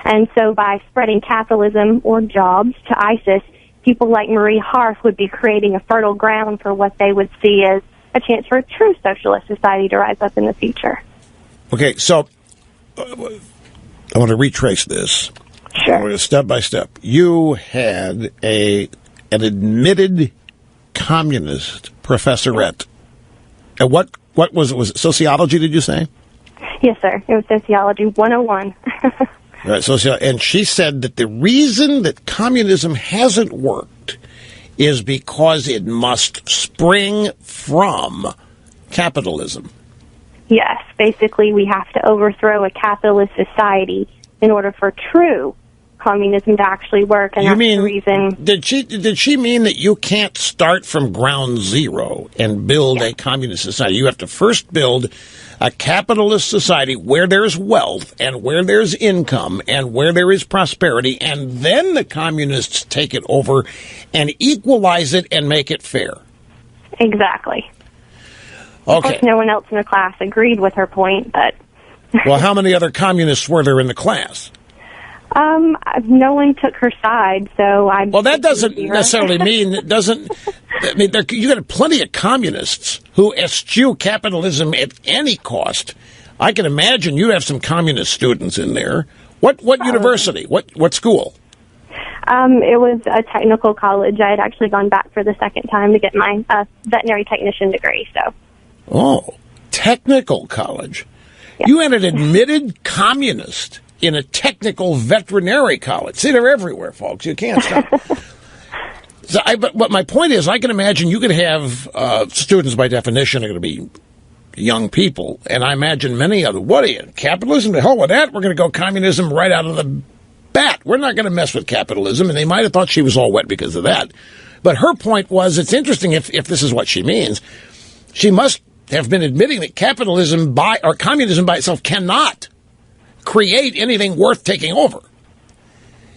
And so by spreading capitalism or jobs to ISIS, people like Marie Harf would be creating a fertile ground for what they would see as a chance for a true socialist society to rise up in the future. Okay, so I want to retrace this. Sure. Step by step. You had an admitted communist professorette. And what was it? Was it sociology, did you say? Yes, sir. It was sociology 101. Right, and she said that the reason that communism hasn't worked is because it must spring from capitalism. Yes, basically we have to overthrow a capitalist society in order for true communism to actually work, and that's the reason. Did she mean that you can't start from ground zero and build a communist society? You have to first build a capitalist society where there's wealth and where there's income and where there is prosperity, and then the communists take it over and equalize it and make it fair. Exactly. Okay. Of course, no one else in the class agreed with her point, but... Well, how many other communists were there in the class? No one took her side, so I. Well, that doesn't necessarily mean it doesn't. I mean, you got plenty of communists who eschew capitalism at any cost. I can imagine you have some communist students in there. What university? What school? It was a technical college. I had actually gone back for the second time to get my veterinary technician degree. So. Oh, technical college. Yeah. You had an admitted communist in a technical veterinary college. See, they're everywhere, folks. You can't stop. But my point is, I can imagine you could have students, by definition, are going to be young people, and I imagine many of them. What are you, capitalism? The hell with that. We're going to go communism right out of the bat. We're not going to mess with capitalism, and they might have thought she was all wet because of that. But her point was, it's interesting if this is what she means. She must have been admitting that capitalism or communism by itself cannot create anything worth taking over.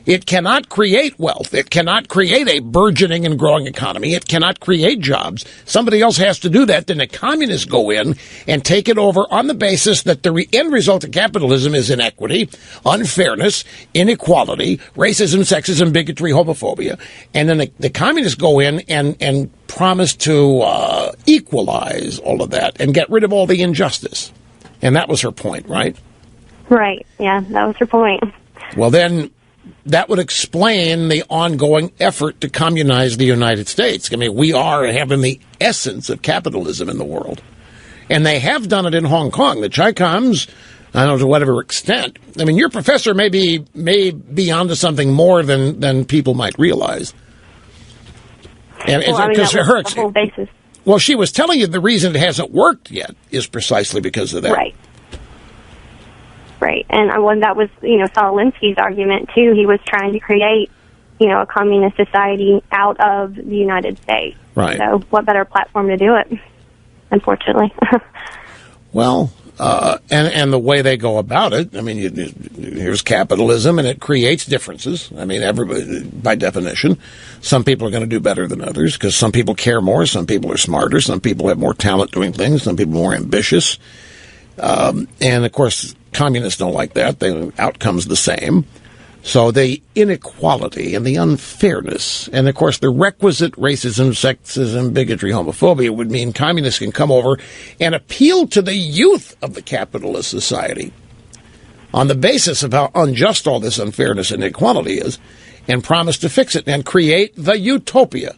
It cannot create wealth. It cannot create a burgeoning and growing economy. It cannot create jobs. Somebody else has to do that. Then the communists go in and take it over on the basis that the end result of capitalism is inequity, unfairness, inequality, racism, sexism, bigotry, homophobia. And then the communists go in and promise to equalize all of that and get rid of all the injustice. And that was her point, right? Right. Yeah, that was her point. Well, then that would explain the ongoing effort to communize the United States. I mean, we are having the essence of capitalism in the world. And they have done it in Hong Kong. The Chi-Coms, I don't know to whatever extent. I mean, your professor may be onto something more than people might realize. And well, I mean, that was the whole basis. Well, she was telling you the reason it hasn't worked yet is precisely because of that. Right. Right, and that was, Saul Alinsky's argument, too. He was trying to create, a communist society out of the United States. Right. So what better platform to do it, unfortunately. Well, and the way they go about it, I mean, here's capitalism, and it creates differences. I mean, everybody, by definition, some people are going to do better than others because some people care more, some people are smarter, some people have more talent doing things, some people are more ambitious. And, of course, communists don't like that. The outcome's the same. So the inequality and the unfairness and, of course, the requisite racism, sexism, bigotry, homophobia would mean communists can come over and appeal to the youth of the capitalist society on the basis of how unjust all this unfairness and inequality is and promise to fix it and create the utopia.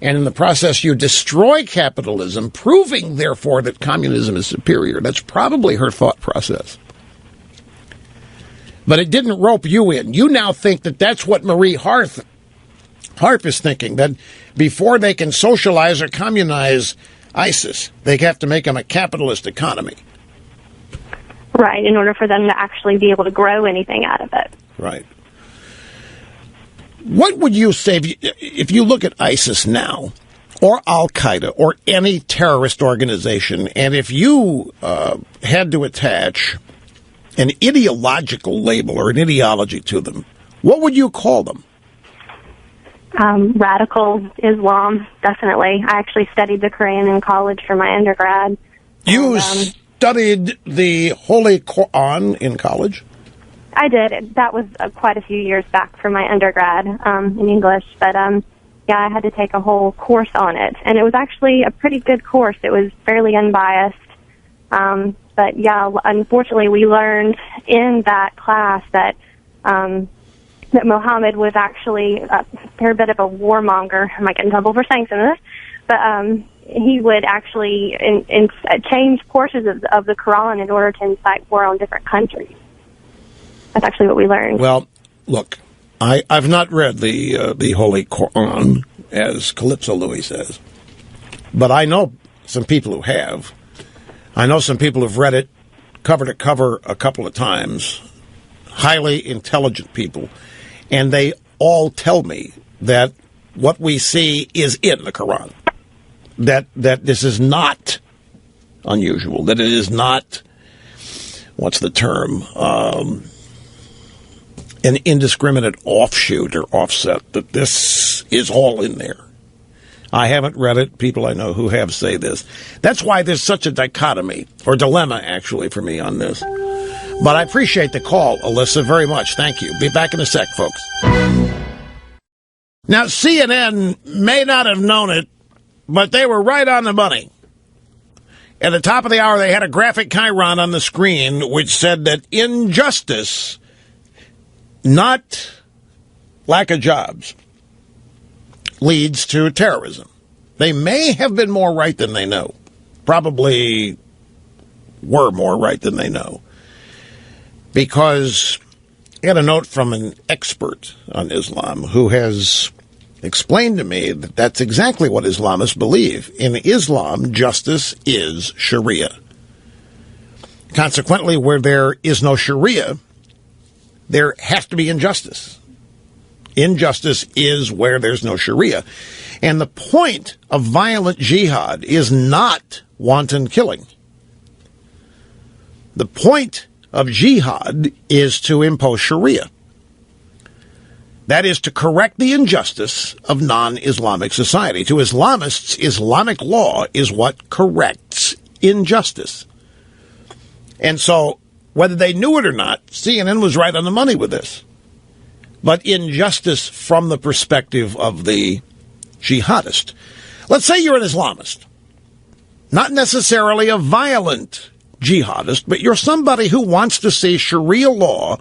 And in the process, you destroy capitalism, proving, therefore, that communism is superior. That's probably her thought process. But it didn't rope you in. You now think that that's what Marie Harp is thinking, that before they can socialize or communize ISIS, they have to make them a capitalist economy. Right, in order for them to actually be able to grow anything out of it. Right. What would you say if you look at ISIS now, or Al-Qaeda, or any terrorist organization, and if you had to attach an ideological label or an ideology to them, what would you call them? Radical Islam, definitely. I actually studied the Quran in college for my undergrad. You studied the Holy Quran in college? I did. That was quite a few years back for my undergrad in English, but yeah, I had to take a whole course on it, and it was actually a pretty good course. It was fairly unbiased, but yeah, unfortunately, we learned in that class that that Muhammad was actually a fair bit of a warmonger. I might get in trouble for saying some of this, but he would actually change portions of the Quran in order to incite war on different countries. That's actually what we learned. Well, look, I've not read the Holy Quran, as Calypso Louis says, but I know some people who have. I know some people who've read it cover to cover a couple of times, highly intelligent people, and they all tell me that what we see is in the Quran, that this is not unusual, that it is not, what's the term, an indiscriminate offshoot or offset, that this is all in there. I haven't read it. People I know who have say this. That's why there's such a dichotomy, or dilemma, actually, for me on this. But I appreciate the call, Alyssa, very much. Thank you. Be back in a sec, folks. Now, CNN may not have known it, but they were right on the money. At the top of the hour, they had a graphic chyron on the screen which said that injustice, not lack of jobs, leads to terrorism. They may have been more right than they know. Probably were more right than they know. Because I got a note from an expert on Islam who has explained to me that that's exactly what Islamists believe. In Islam, justice is Sharia. Consequently, where there is no Sharia, there has to be injustice. Injustice is where there's no Sharia. And the point of violent jihad is not wanton killing. The point of jihad is to impose Sharia. That is to correct the injustice of non-Islamic society. To Islamists, Islamic law is what corrects injustice. And so, whether they knew it or not, CNN was right on the money with this. But injustice from the perspective of the jihadist. Let's say you're an Islamist. Not necessarily a violent jihadist, but you're somebody who wants to see Sharia law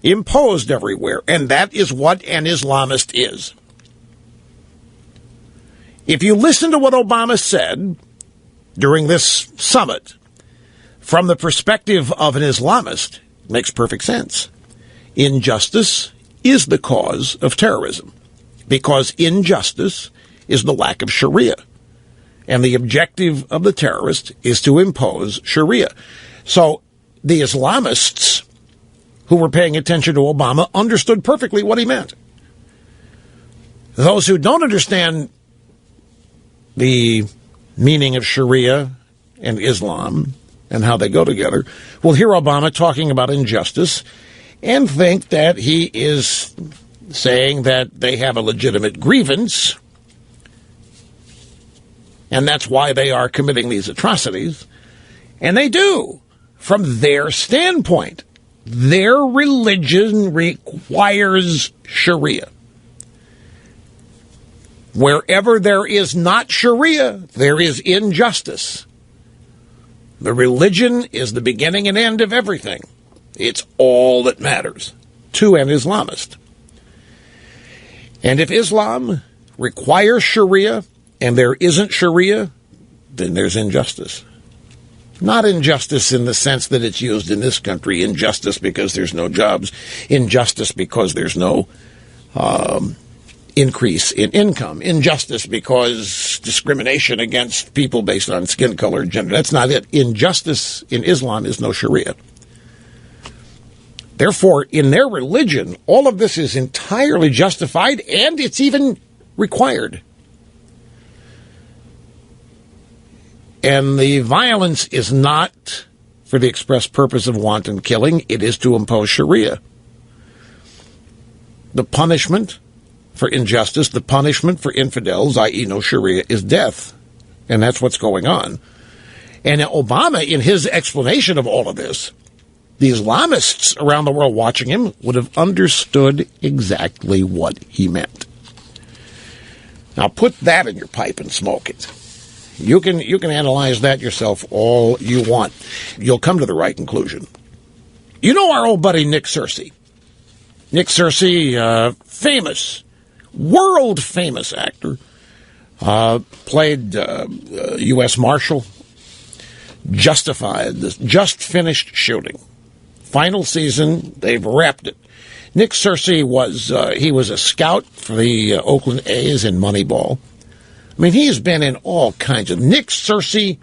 imposed everywhere, and that is what an Islamist is. If you listen to what Obama said during this summit from the perspective of an Islamist, it makes perfect sense. Injustice is the cause of terrorism, because injustice is the lack of Sharia. And the objective of the terrorist is to impose Sharia. So the Islamists who were paying attention to Obama understood perfectly what he meant. Those who don't understand the meaning of Sharia and Islam and how they go together will hear Obama talking about injustice and think that he is saying that they have a legitimate grievance, and that's why they are committing these atrocities. And they do, from their standpoint. Their religion requires Sharia. Wherever there is not Sharia, there is injustice. The religion is the beginning and end of everything. It's all that matters to an Islamist. And if Islam requires Sharia and there isn't Sharia, then there's injustice. Not injustice in the sense that it's used in this country, injustice because there's no jobs, injustice because there's no increase in income, injustice because discrimination against people based on skin color and gender. That's not it. Injustice in Islam is no Sharia. Therefore, in their religion, all of this is entirely justified, and it's even required. And the violence is not for the express purpose of wanton killing. It is to impose Sharia. The punishment for injustice, the punishment for infidels, i.e. no Sharia, is death. And that's what's going on. And Obama, in his explanation of all of this, the Islamists around the world watching him would have understood exactly what he meant. Now put that in your pipe and smoke it. You can analyze that yourself all you want. You'll come to the right conclusion. You know our old buddy Nick Searcy. Nick Searcy, famous, world-famous actor, played U.S. Marshal, Justified, this just finished shooting. Final season, they've wrapped it. Nick Searcy was a scout for the Oakland A's in Moneyball. I mean, he's been in all kinds of... Nick Searcy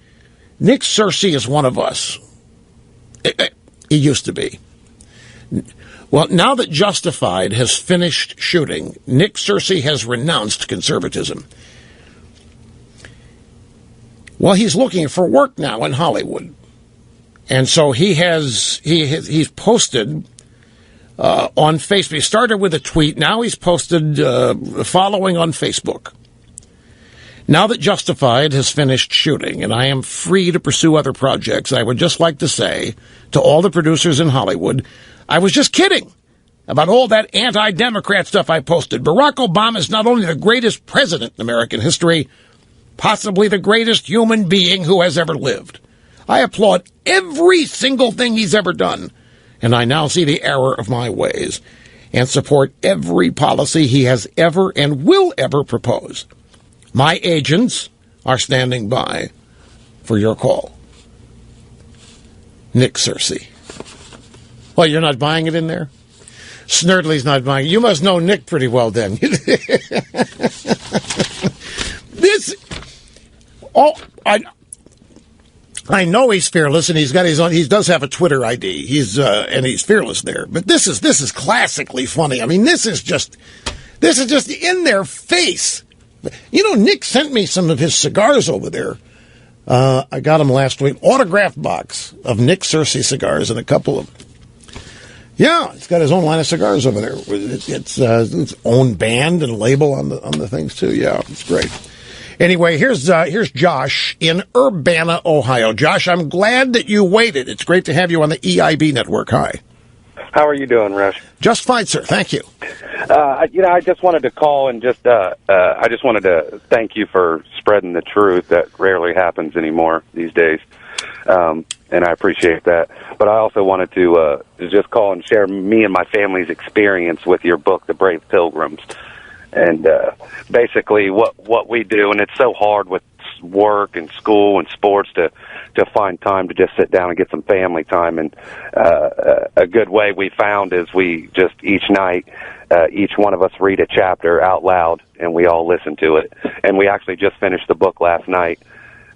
is one of us. He used to be. Well, now that Justified has finished shooting, Nick Searcy has renounced conservatism. Well, he's looking for work now in Hollywood. And so he's posted on Facebook. He started with a tweet. Now he's posted following on Facebook. Now that Justified has finished shooting and I am free to pursue other projects, I would just like to say to all the producers in Hollywood, I was just kidding about all that anti-Democrat stuff I posted. Barack Obama is not only the greatest president in American history, possibly the greatest human being who has ever lived. I applaud every single thing he's ever done, and I now see the error of my ways and support every policy he has ever and will ever propose. My agents are standing by for your call. Nick Searcy. Well, you're not buying it in there? Snerdley's not buying it. You must know Nick pretty well then. I know he's fearless, and he's got his own. He does have a Twitter ID. And he's fearless there. But this is classically funny. I mean, this is just in their face. You know, Nick sent me some of his cigars over there. I got them last week. Autographed box of Nick Searcy cigars and a couple of. Yeah, he's got his own line of cigars over there. It's its own band and label on the things too. Yeah, it's great. Anyway, here's Josh in Urbana, Ohio. Josh, I'm glad that you waited. It's great to have you on the EIB network. Hi. How are you doing, Rush? Just fine, sir. Thank you. I just wanted to call and I just wanted to thank you for spreading the truth that rarely happens anymore these days. And I appreciate that. But I also wanted to just call and share me and my family's experience with your book, The Brave Pilgrims. And basically what we do, and it's so hard with work and school and sports to find time to just sit down and get some family time. And a good way we found is we just each night, each one of us read a chapter out loud, and we all listen to it. And we actually just finished the book last night.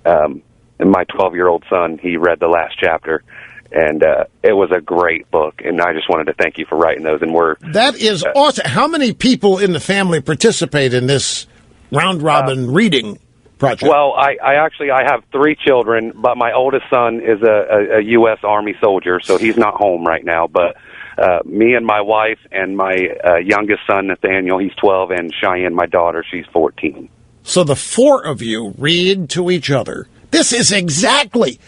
And my 12-year-old son, he read the last chapter, and it was a great book. And I just wanted to thank you for writing those. And that is awesome. How many people in the family participate in this round-robin reading project? Well, I have 3 children, but my oldest son is a U.S. Army soldier, so he's not home right now. But me and my wife and my youngest son, Nathaniel, he's 12, and Cheyenne, my daughter, she's 14. So the 4 of you read to each other. This is exactly,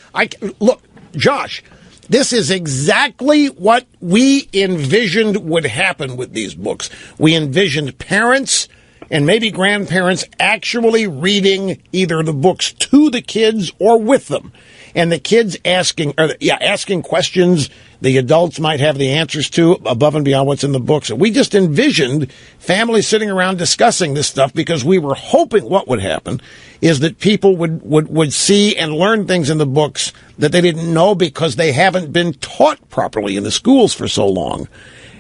look, Josh, this is exactly what we envisioned would happen with these books. We envisioned parents and maybe grandparents actually reading either the books to the kids or with them. And the kids asking questions the adults might have the answers to above and beyond what's in the books. We just envisioned families sitting around discussing this stuff because we were hoping what would happen is that people would see and learn things in the books that they didn't know because they haven't been taught properly in the schools for so long.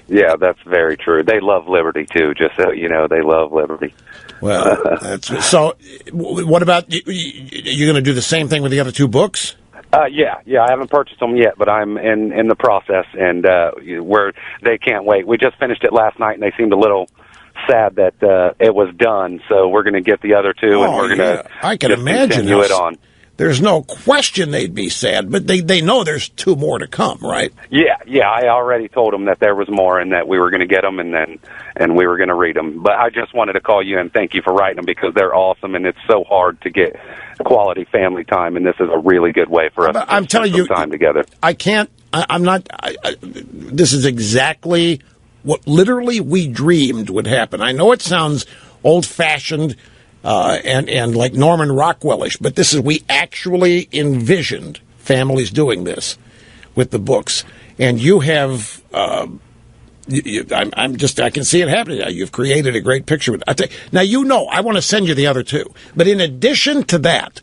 Yeah, that's very true. They love liberty, too, just so you know, they love liberty. Well, so what about, you're going to do the same thing with the other 2 books? Yeah, I haven't purchased them yet, but I'm in the process, and where they can't wait. We just finished it last night, and they seemed a little sad that it was done, so we're going to get the other 2, and we're going to continue it on. There's no question they'd be sad, but they know there's 2 more to come, right? Yeah, I already told them that there was more and that we were going to get them and we were going to read them. But I just wanted to call you and thank you for writing them because they're awesome, and it's so hard to get quality family time, and this is a really good way for us to spend some time together. This is exactly what literally we dreamed would happen. I know it sounds old-fashioned, and like Norman Rockwellish, but we actually envisioned families doing this with the books, and you have. I can see it happening. You've created a great picture. Now I want to send you the other 2, but in addition to that,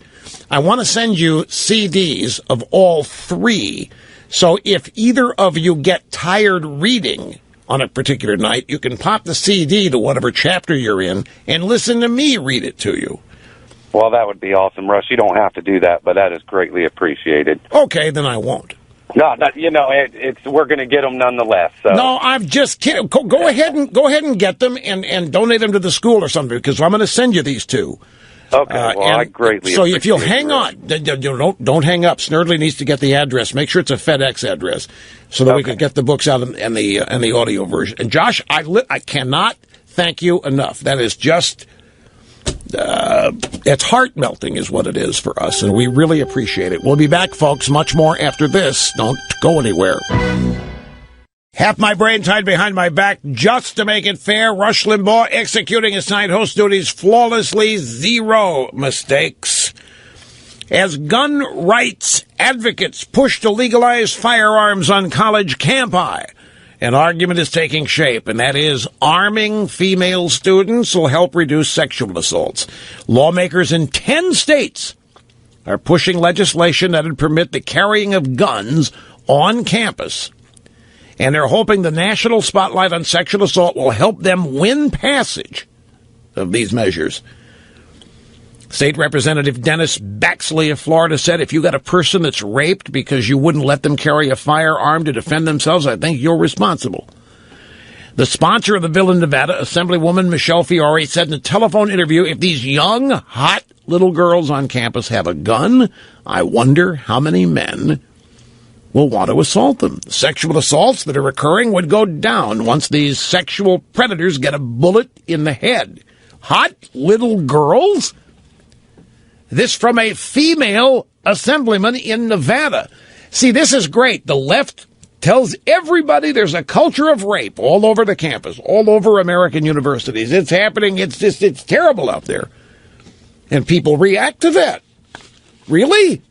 I want to send you CDs of all 3. So if either of you get tired reading on a particular night, you can pop the CD to whatever chapter you're in and listen to me read it to you. Well, that would be awesome, Russ. You don't have to do that, but that is greatly appreciated. Okay, then I won't. No, we're going to get them nonetheless. So. No, I'm just kidding. Go ahead and get them and donate them to the school or something because I'm going to send you these 2. Okay, I greatly appreciate it. So if you'll hang on, don't hang up. Snerdley needs to get the address. Make sure it's a FedEx address so that we can get the books out and the audio version. And Josh, I cannot thank you enough. That is just It's heart-melting is what it is for us, and we really appreciate it. We'll be back, folks, much more after this. Don't go anywhere. Half my brain tied behind my back just to make it fair. Rush Limbaugh executing his night host duties flawlessly, zero mistakes. As gun rights advocates push to legalize firearms on college campi, an argument is taking shape, and that is arming female students will help reduce sexual assaults. Lawmakers in 10 states are pushing legislation that would permit the carrying of guns on campus, and they're hoping the national spotlight on sexual assault will help them win passage of these measures. State Representative Dennis Baxley of Florida said, if you got a person that's raped because you wouldn't let them carry a firearm to defend themselves, I think you're responsible. The sponsor of the bill in Nevada, Assemblywoman Michelle Fiore, said in a telephone interview, if these young, hot little girls on campus have a gun, I wonder how many men will want to assault them. Sexual assaults that are occurring would go down once these sexual predators get a bullet in the head. Hot little girls? This from a female assemblyman in Nevada. See, this is great. The left tells everybody there's a culture of rape all over the campus, all over American universities. It's happening. It's terrible out there. And people react to that. Really?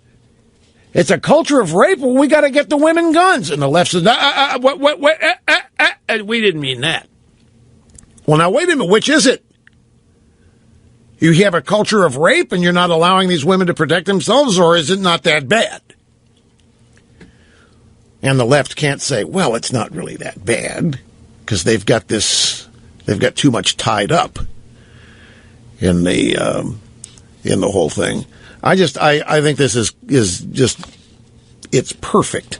It's a culture of rape? Well, we got to get the women guns. And the left says, we didn't mean that. Well, now, wait a minute. Which is it? You have a culture of rape and you're not allowing these women to protect themselves, or is it not that bad? And the left can't say, well, it's not really that bad, because they've got too much tied up in the whole thing. I think this is just, it's perfect.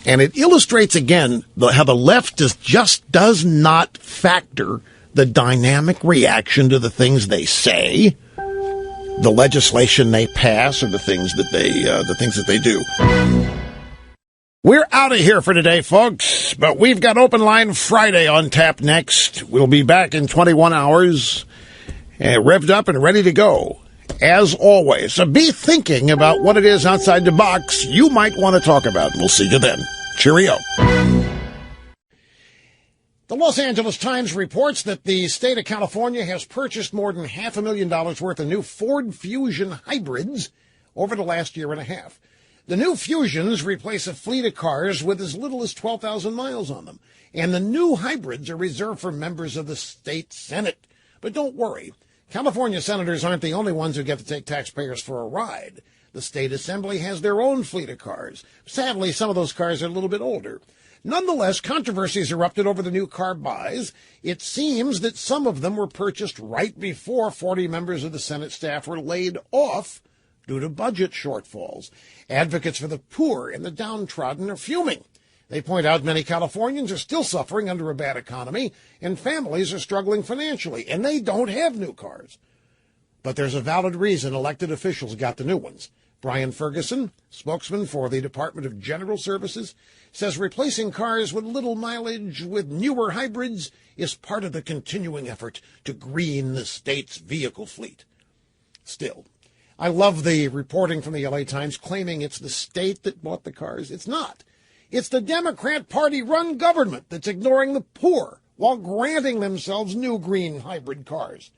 And it illustrates again how the left just does not factor the dynamic reaction to the things they say, the legislation they pass, or the things that they do. We're out of here for today, folks, but we've got Open Line Friday on tap next. We'll be back in 21 hours, revved up and ready to go, as always. So be thinking about what it is outside the box you might want to talk about. We'll see you then. Cheerio. The Los Angeles Times reports that the state of California has purchased more than $500,000 worth of new Ford Fusion hybrids over the last year and a half. The new Fusions replace a fleet of cars with as little as 12,000 miles on them. And the new hybrids are reserved for members of the state Senate. But don't worry, California senators aren't the only ones who get to take taxpayers for a ride. The state assembly has their own fleet of cars. Sadly, some of those cars are a little bit older. Nonetheless, controversies erupted over the new car buys. It seems that some of them were purchased right before 40 members of the Senate staff were laid off due to budget shortfalls. Advocates for the poor and the downtrodden are fuming. They point out many Californians are still suffering under a bad economy, and families are struggling financially, and they don't have new cars. But there's a valid reason elected officials got the new ones. Brian Ferguson, spokesman for the Department of General Services, says replacing cars with little mileage with newer hybrids is part of the continuing effort to green the state's vehicle fleet. Still, I love the reporting from the LA Times claiming it's the state that bought the cars. It's not. It's the Democrat Party-run government that's ignoring the poor while granting themselves new green hybrid cars.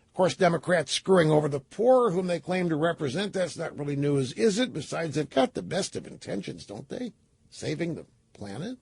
Of course, Democrats screwing over the poor, whom they claim to represent, that's not really news, is it? Besides, they've got the best of intentions, don't they? Saving the planet?